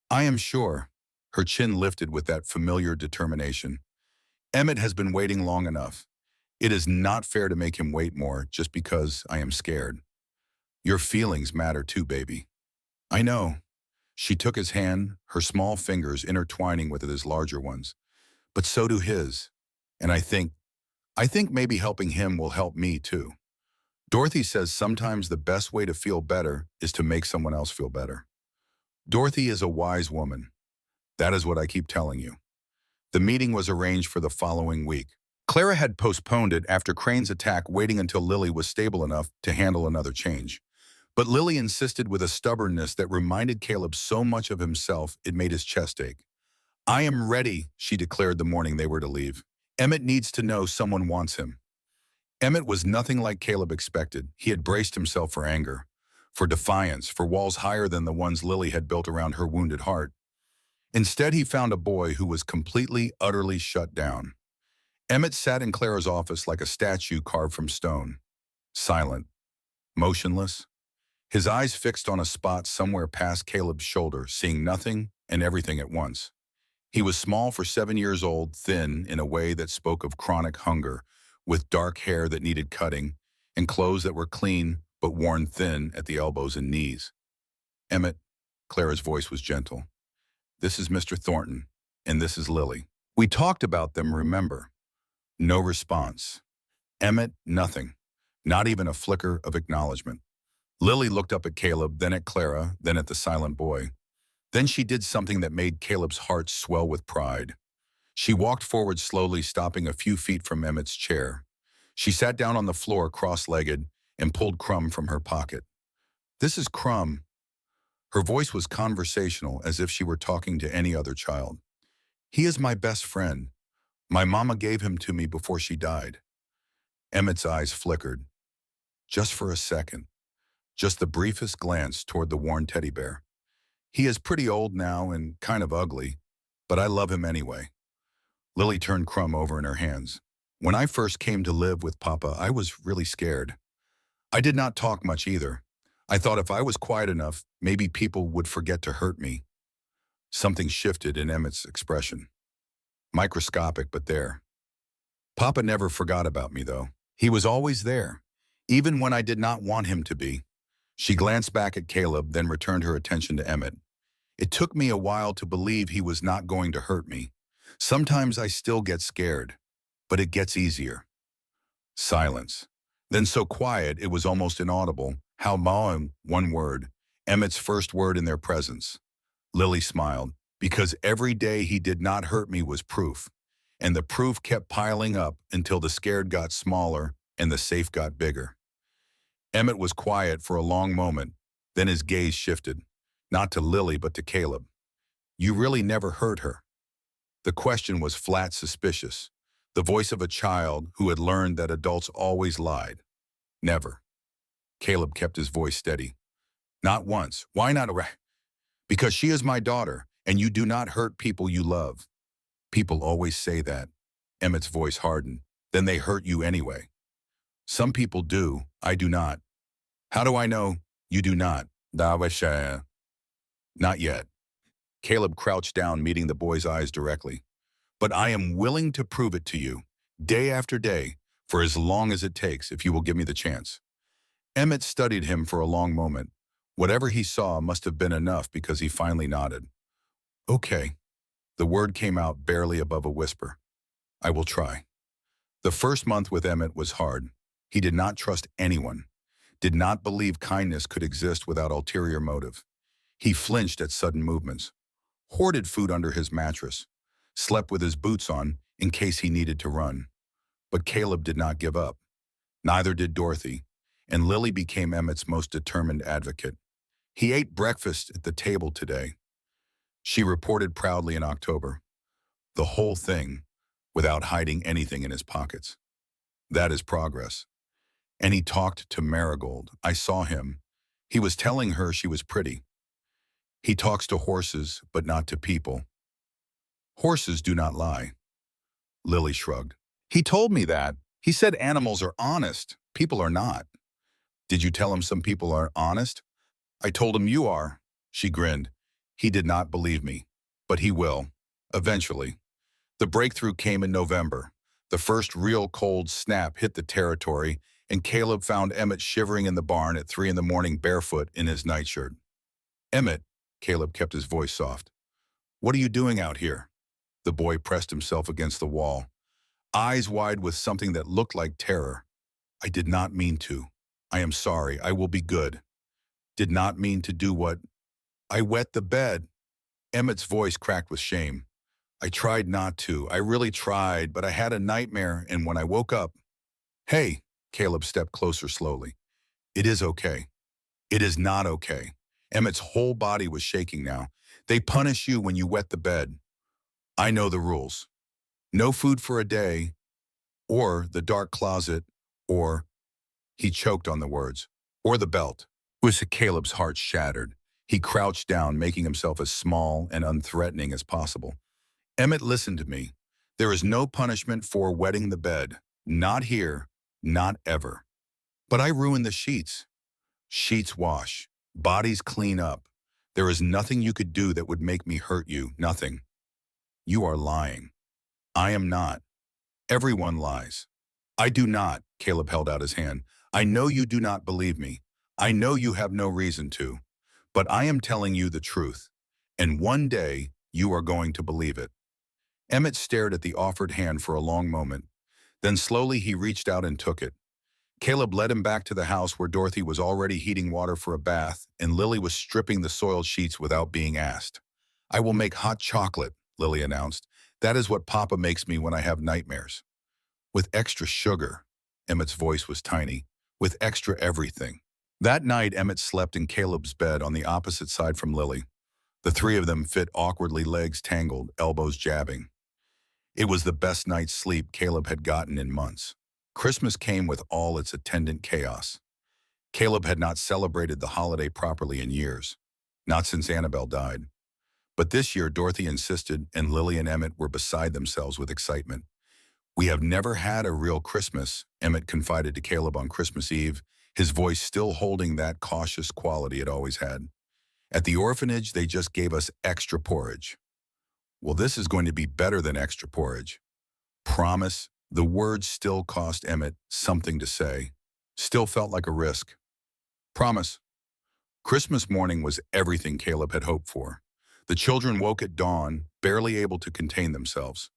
I am sure. Her chin lifted with that familiar determination. Emmett has been waiting long enough. It is not fair to make him wait more just because I am scared. Your feelings matter too, baby. I know. She took his hand, her small fingers intertwining with his larger ones. But so do his. And I think maybe helping him will help me too. Dorothy says sometimes the best way to feel better is to make someone else feel better. Dorothy is a wise woman. That is what I keep telling you. The meeting was arranged for the following week. Clara had postponed it after Crane's attack, waiting until Lily was stable enough to handle another change. But Lily insisted with a stubbornness that reminded Caleb so much of himself it made his chest ache. I am ready, she declared the morning they were to leave. Emmett needs to know someone wants him. Emmett was nothing like Caleb expected. He had braced himself for anger, for defiance, for walls higher than the ones Lily had built around her wounded heart. Instead, he found a boy who was completely, utterly shut down. Emmett sat in Clara's office like a statue carved from stone, silent, motionless, his eyes fixed on a spot somewhere past Caleb's shoulder, seeing nothing and everything at once. He was small for 7 years old, thin in a way that spoke of chronic hunger, with dark hair that needed cutting, and clothes that were clean but worn thin at the elbows and knees. Emmett, Clara's voice was gentle. This is Mr. Thornton, and this is Lily. We talked about them, remember? No response. Emmett, nothing. Not even a flicker of acknowledgement. Lily looked up at Caleb, then at Clara, then at the silent boy. Then she did something that made Caleb's heart swell with pride. She walked forward slowly, stopping a few feet from Emmett's chair. She sat down on the floor, cross-legged, and pulled Crumb from her pocket. This is Crumb. Her voice was conversational, as if she were talking to any other child. He is my best friend. My mama gave him to me before she died. Emmett's eyes flickered. Just for a second. Just the briefest glance toward the worn teddy bear. He is pretty old now and kind of ugly, but I love him anyway. Lily turned Crumb over in her hands. When I first came to live with Papa, I was really scared. I did not talk much either. I thought if I was quiet enough, maybe people would forget to hurt me. Something shifted in Emmett's expression. Microscopic, but there. Papa never forgot about me, though. He was always there, even when I did not want him to be. She glanced back at Caleb, then returned her attention to Emmett. It took me a while to believe he was not going to hurt me. Sometimes I still get scared, but it gets easier. Silence. Then so quiet it was almost inaudible. How Maum, one word, Emmett's first word in their presence. Lily smiled, because every day he did not hurt me was proof. And the proof kept piling up until the scared got smaller and the safe got bigger. Emmett was quiet for a long moment, then his gaze shifted, not to Lily but to Caleb. You really never hurt her? The question was flat suspicious, the voice of a child who had learned that adults always lied. Never. Caleb kept his voice steady. Not once. Why not? Because she is my daughter, and you do not hurt people you love. People always say that. Emmett's voice hardened. Then they hurt you anyway. Some people do. I do not. How do I know you do not? Not yet. Caleb crouched down, meeting the boy's eyes directly. But I am willing to prove it to you, day after day, for as long as it takes, if you will give me the chance. Emmett studied him for a long moment. Whatever he saw must have been enough because he finally nodded. Okay. The word came out barely above a whisper. I will try. The first month with Emmett was hard. He did not trust anyone, did not believe kindness could exist without ulterior motive. He flinched at sudden movements, hoarded food under his mattress, slept with his boots on in case he needed to run. But Caleb did not give up. Neither did Dorothy, and Lily became Emmett's most determined advocate. He ate breakfast at the table today. She reported proudly in October. The whole thing, without hiding anything in his pockets. That is progress. And he talked to Marigold. I saw him. He was telling her she was pretty. He talks to horses, but not to people. Horses do not lie. Lily shrugged. He told me that. He said animals are honest. People are not. Did you tell him some people are honest? I told him you are. She grinned. He did not believe me, but he will, eventually. The breakthrough came in November. The first real cold snap hit the territory, and Caleb found Emmett shivering in the barn at 3 a.m. barefoot in his nightshirt. Emmett, Caleb kept his voice soft. What are you doing out here? The boy pressed himself against the wall, eyes wide with something that looked like terror. I did not mean to. I am sorry. I will be good. Did not mean to do what? I wet the bed. Emmett's voice cracked with shame. I tried not to. I really tried, but I had a nightmare, and when I woke up... Hey, Caleb stepped closer slowly. It is okay. It is not okay. Emmett's whole body was shaking now. They punish you when you wet the bed. I know the rules. No food for a day, or the dark closet, or... He choked on the words. Or the belt. Caleb's heart shattered. He crouched down, making himself as small and unthreatening as possible. Emmett listened to me. There is no punishment for wetting the bed. Not here. Not ever. But I ruined the sheets. Sheets wash. Bodies clean up. There is nothing you could do that would make me hurt you. Nothing. You are lying. I am not. Everyone lies. I do not. Caleb held out his hand. I know you do not believe me. I know you have no reason to. But I am telling you the truth, and one day you are going to believe it. Emmett stared at the offered hand for a long moment. Then slowly he reached out and took it. Caleb led him back to the house where Dorothy was already heating water for a bath, and Lily was stripping the soiled sheets without being asked. I will make hot chocolate, Lily announced. That is what Papa makes me when I have nightmares. With extra sugar. Emmett's voice was tiny. With extra everything. That night, Emmett slept in Caleb's bed on the opposite side from Lily. The three of them fit awkwardly, legs tangled, elbows jabbing. It was the best night's sleep Caleb had gotten in months. Christmas came with all its attendant chaos. Caleb had not celebrated the holiday properly in years. not since Annabelle died. But this year, Dorothy insisted, and Lily and Emmett were beside themselves with excitement. We have never had a real Christmas, Emmett confided to Caleb on Christmas Eve, his voice still holding that cautious quality it always had. At the orphanage, they just gave us extra porridge. Well, this is going to be better than extra porridge. Promise. The words still cost Emmett something to say. Still felt like a risk. Promise. Christmas morning was everything Caleb had hoped for. The children woke at dawn, barely able to contain themselves.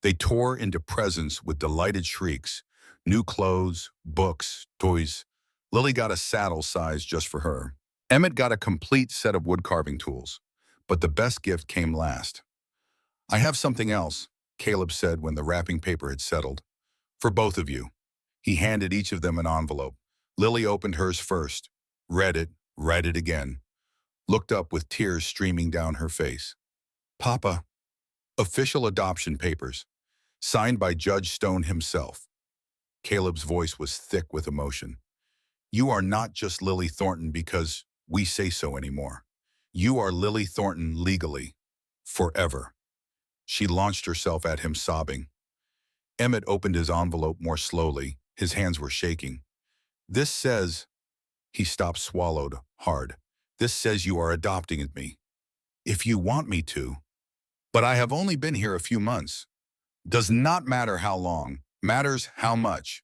They tore into presents with delighted shrieks. New clothes, books, toys. Lily got a saddle sized just for her. Emmett got a complete set of wood-carving tools. But the best gift came last. I have something else, Caleb said when the wrapping paper had settled. For both of you. He handed each of them an envelope. Lily opened hers first, read it again, looked up with tears streaming down her face. Papa. Official adoption papers. Signed by Judge Stone himself. Caleb's voice was thick with emotion. You are not just Lily Thornton because we say so anymore. You are Lily Thornton legally. Forever. She launched herself at him, sobbing. Emmett opened his envelope more slowly. His hands were shaking. This says, he stopped, swallowed hard. This says you are adopting me. If you want me to. But I have only been here a few months. Does not matter how long. Matters how much.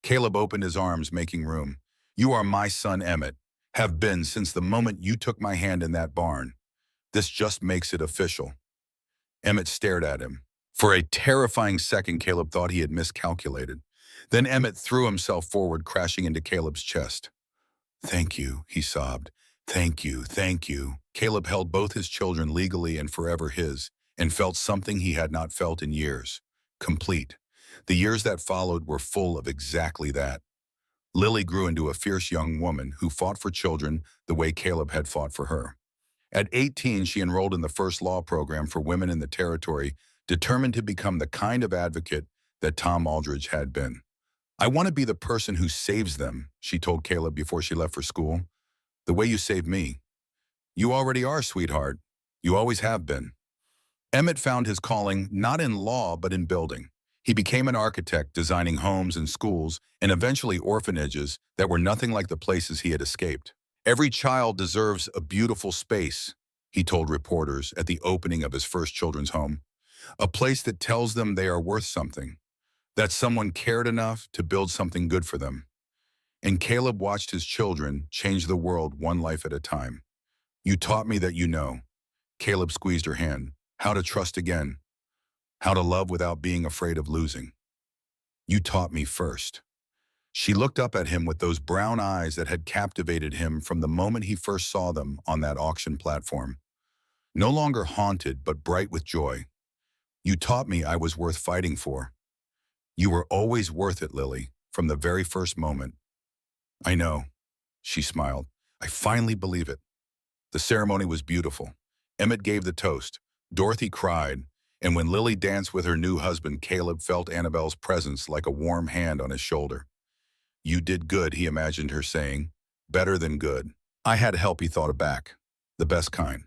Caleb opened his arms, making room. You are my son, Emmett. Have been since the moment you took my hand in that barn. This just makes it official. Emmett stared at him. For a terrifying second, Caleb thought he had miscalculated. Then Emmett threw himself forward, crashing into Caleb's chest. Thank you, he sobbed. Thank you, thank you. Caleb held both his children legally and forever his, and felt something he had not felt in years. Complete. The years that followed were full of exactly that. Lily grew into a fierce young woman who fought for children the way Caleb had fought for her. At 18, she enrolled in the first law program for women in the territory, determined to become the kind of advocate that Tom Aldridge had been. I want to be the person who saves them, she told Caleb before she left for school. The way you saved me. You already are, sweetheart. You always have been. Emmett found his calling not in law but in building. He became an architect, designing homes and schools, and eventually orphanages that were nothing like the places he had escaped. Every child deserves a beautiful space, he told reporters at the opening of his first children's home. A place that tells them they are worth something, that someone cared enough to build something good for them. And Caleb watched his children change the world one life at a time. You taught me that you know. Caleb squeezed her hand. How to trust again. How to love without being afraid of losing. You taught me first. She looked up at him with those brown eyes that had captivated him from the moment he first saw them on that auction platform. No longer haunted, but bright with joy. You taught me I was worth fighting for. You were always worth it, Lily, from the very first moment. I know, she smiled. I finally believe it. The ceremony was beautiful. Emmett gave the toast. Dorothy cried. And when Lily danced with her new husband, Caleb felt Annabelle's presence like a warm hand on his shoulder. You did good, he imagined her saying. Better than good. I had help, he thought back. The best kind.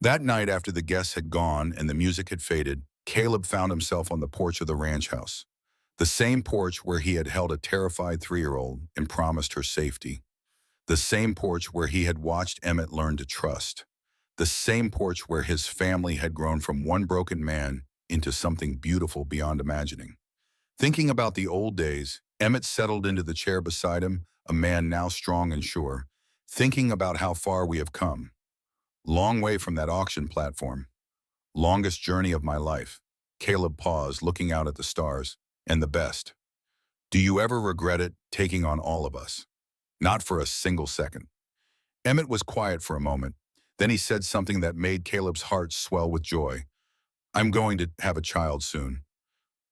That night, after the guests had gone and the music had faded, Caleb found himself on the porch of the ranch house. The same porch where he had held a terrified 3-year-old and promised her safety. The same porch where he had watched Emmett learn to trust. The same porch where his family had grown from one broken man into something beautiful beyond imagining. Thinking about the old days, Emmett settled into the chair beside him, a man now strong and sure, thinking about how far we have come. Long way from that auction platform. Longest journey of my life. Caleb paused, looking out at the stars. And the best. Do you ever regret it, taking on all of us? Not for a single second. Emmett was quiet for a moment. Then he said something that made Caleb's heart swell with joy. I'm going to have a child soon.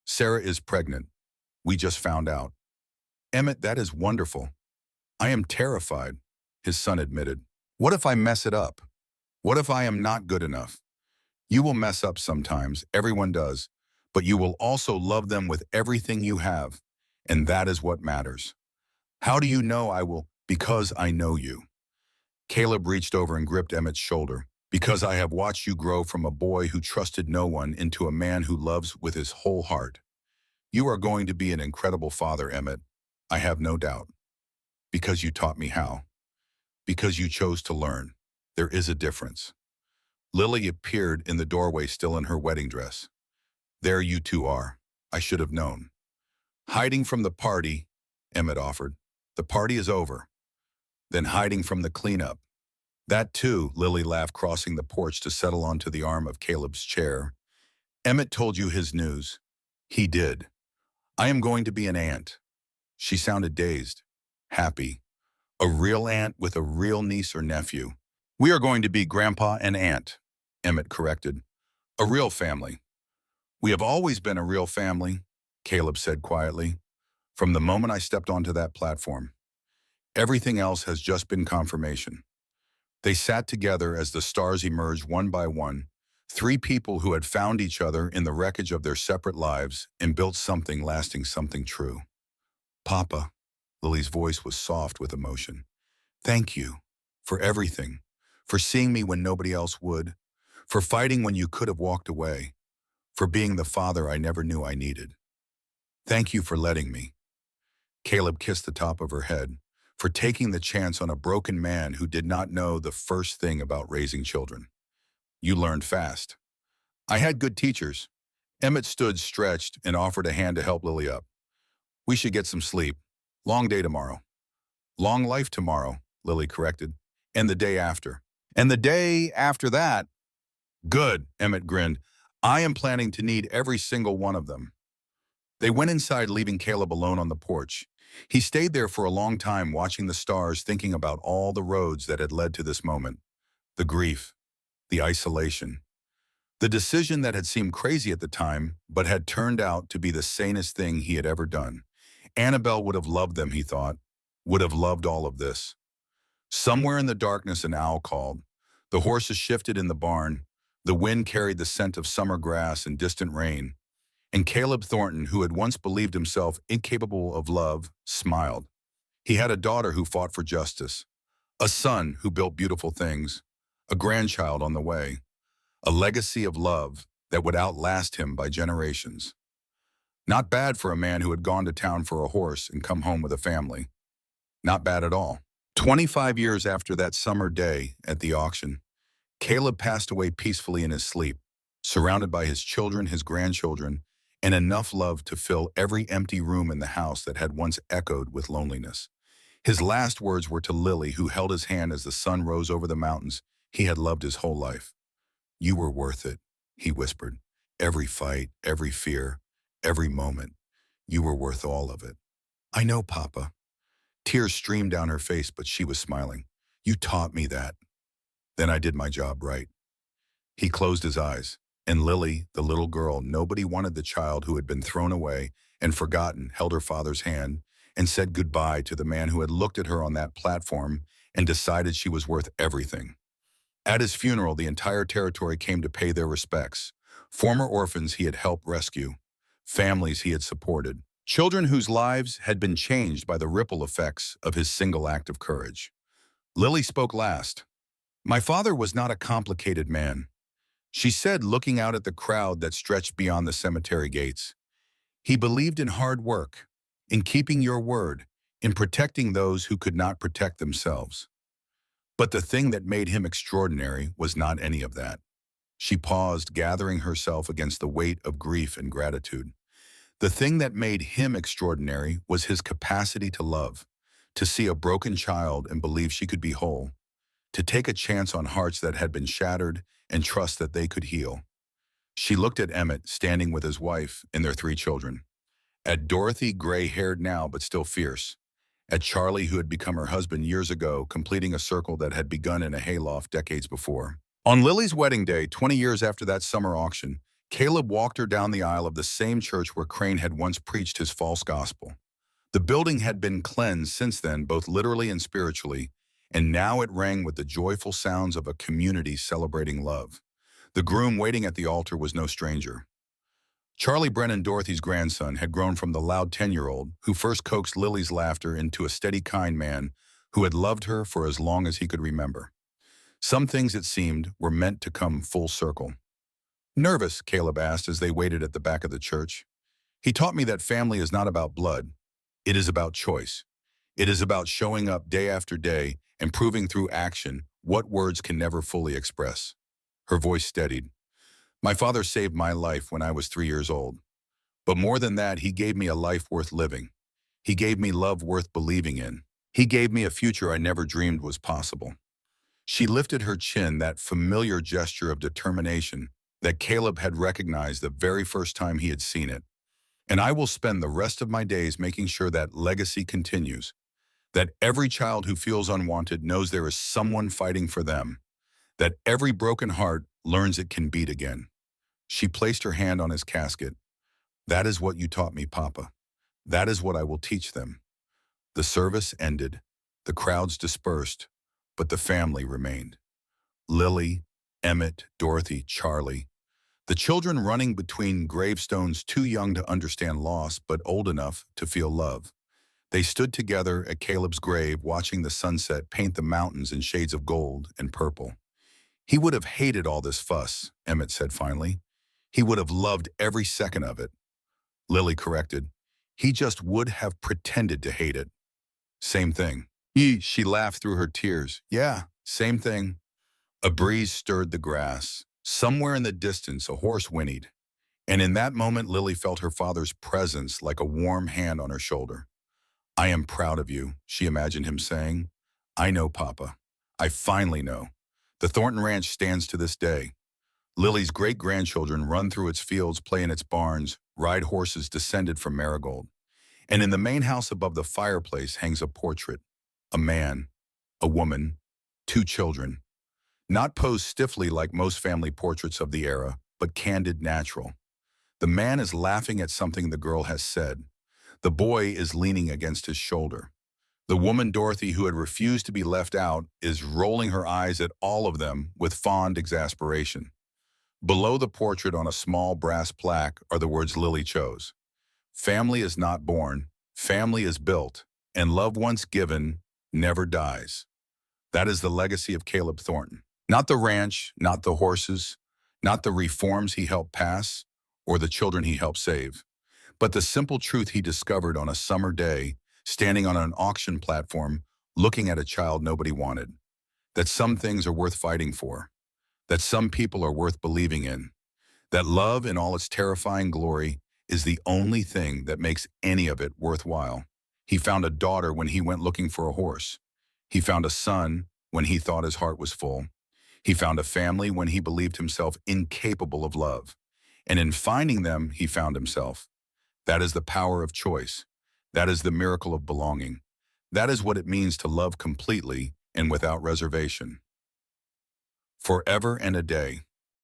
Sarah is pregnant. We just found out. Emmett, that is wonderful. I am terrified, his son admitted. What if I mess it up? What if I am not good enough? You will mess up sometimes, everyone does, but you will also love them with everything you have, and that is what matters. How do you know I will? Because I know you. Caleb reached over and gripped Emmett's shoulder. Because I have watched you grow from a boy who trusted no one into a man who loves with his whole heart. You are going to be an incredible father, Emmett. I have no doubt. Because you taught me how. Because you chose to learn. There is a difference. Lily appeared in the doorway still in her wedding dress. There you two are. I should have known. Hiding from the party, Emmett offered. The party is over. Then hiding from the cleanup. That too, Lily laughed, crossing the porch to settle onto the arm of Caleb's chair. Emmett told you his news. He did. I am going to be an aunt. She sounded dazed. Happy. A real aunt with a real niece or nephew. We are going to be grandpa and aunt, Emmett corrected. A real family. We have always been a real family, Caleb said quietly. From the moment I stepped onto that platform. Everything else has just been confirmation. They sat together as the stars emerged one by one, three people who had found each other in the wreckage of their separate lives and built something lasting, something true. Papa, Lily's voice was soft with emotion. Thank you for everything, for seeing me when nobody else would, for fighting when you could have walked away, for being the father I never knew I needed. Thank you for letting me. Caleb kissed the top of her head, for taking the chance on a broken man who did not know the first thing about raising children. You learned fast. I had good teachers. Emmett stood stretched and offered a hand to help Lily up. We should get some sleep. Long day tomorrow. Long life tomorrow, Lily corrected. And the day after. And the day after that. Good, Emmett grinned. I am planning to need every single one of them. They went inside, leaving Caleb alone on the porch. He stayed there for a long time, watching the stars, thinking about all the roads that had led to this moment. The grief, the isolation, the decision that had seemed crazy at the time, but had turned out to be the sanest thing he had ever done. Annabelle would have loved them, he thought, would have loved all of this. Somewhere in the darkness, an owl called. The horses shifted in the barn. The wind carried the scent of summer grass and distant rain. And Caleb Thornton, who had once believed himself incapable of love, smiled. He had a daughter who fought for justice, a son who built beautiful things, a grandchild on the way, a legacy of love that would outlast him by generations. Not bad for a man who had gone to town for a horse and come home with a family. Not bad at all. 25 years after that summer day at the auction, Caleb passed away peacefully in his sleep, surrounded by his children, his grandchildren, and enough love to fill every empty room in the house that had once echoed with loneliness. His last words were to Lily, who held his hand as the sun rose over the mountains he had loved his whole life. You were worth it, he whispered. Every fight, every fear, every moment. You were worth all of it. I know, Papa. Tears streamed down her face, but she was smiling. You taught me that. Then I did my job right. He closed his eyes. And Lily, the little girl, nobody wanted the child who had been thrown away and forgotten, held her father's hand and said goodbye to the man who had looked at her on that platform and decided she was worth everything. At his funeral, the entire territory came to pay their respects. Former orphans he had helped rescue, families he had supported, children whose lives had been changed by the ripple effects of his single act of courage. Lily spoke last. My father was not a complicated man, she said, looking out at the crowd that stretched beyond the cemetery gates. He believed in hard work, in keeping your word, in protecting those who could not protect themselves. But the thing that made him extraordinary was not any of that. She paused, gathering herself against the weight of grief and gratitude. The thing that made him extraordinary was his capacity to love, to see a broken child and believe she could be whole, to take a chance on hearts that had been shattered and trust that they could heal. She looked at Emmett, standing with his wife and their 3 children. At Dorothy, gray-haired now but still fierce. At Charlie, who had become her husband years ago, completing a circle that had begun in a hayloft decades before. On Lily's wedding day, 20 years after that summer auction, Caleb walked her down the aisle of the same church where Crane had once preached his false gospel. The building had been cleansed since then, both literally and spiritually, and now it rang with the joyful sounds of a community celebrating love. The groom waiting at the altar was no stranger. Charlie Brennan, Dorothy's grandson, had grown from the loud 10-year-old who first coaxed Lily's laughter into a steady, kind man who had loved her for as long as he could remember. Some things, it seemed, were meant to come full circle. Nervous, Caleb asked as they waited at the back of the church. He taught me that family is not about blood. It is about choice. It is about showing up day after day and proving through action what words can never fully express. Her voice steadied. My father saved my life when I was 3 years old. But more than that, he gave me a life worth living. He gave me love worth believing in. He gave me a future I never dreamed was possible. She lifted her chin, that familiar gesture of determination that Caleb had recognized the very first time he had seen it. And I will spend the rest of my days making sure that legacy continues, that every child who feels unwanted knows there is someone fighting for them, that every broken heart learns it can beat again. She placed her hand on his casket. That is what you taught me, Papa. That is what I will teach them. The service ended. The crowds dispersed, but the family remained. Lily, Emmett, Dorothy, Charlie. The children running between gravestones, too young to understand loss, but old enough to feel love. They stood together at Caleb's grave, watching the sunset paint the mountains in shades of gold and purple. He would have hated all this fuss, Emmett said finally. He would have loved every second of it. Lily corrected. He just would have pretended to hate it. Same thing. She laughed through her tears. Yeah, same thing. A breeze stirred the grass. Somewhere in the distance, a horse whinnied. And in that moment, Lily felt her father's presence like a warm hand on her shoulder. I am proud of you, she imagined him saying. I know, Papa. I finally know. The Thornton Ranch stands to this day. Lily's great-grandchildren run through its fields, play in its barns, ride horses descended from Marigold. And in the main house above the fireplace hangs a portrait. A man, a woman, 2 children. Not posed stiffly like most family portraits of the era, but candid, natural. The man is laughing at something the girl has said. The boy is leaning against his shoulder. The woman, Dorothy, who had refused to be left out, is rolling her eyes at all of them with fond exasperation. Below the portrait on a small brass plaque are the words Lily chose. Family is not born, family is built, and love once given never dies. That is the legacy of Caleb Thornton. Not the ranch, not the horses, not the reforms he helped pass, or the children he helped save, but the simple truth he discovered on a summer day, standing on an auction platform, looking at a child nobody wanted. That some things are worth fighting for, that some people are worth believing in, that love in all its terrifying glory is the only thing that makes any of it worthwhile. He found a daughter when he went looking for a horse. He found a son when he thought his heart was full. He found a family when he believed himself incapable of love. And in finding them, he found himself. That is the power of choice. That is the miracle of belonging. That is what it means to love completely and without reservation. Forever and a day.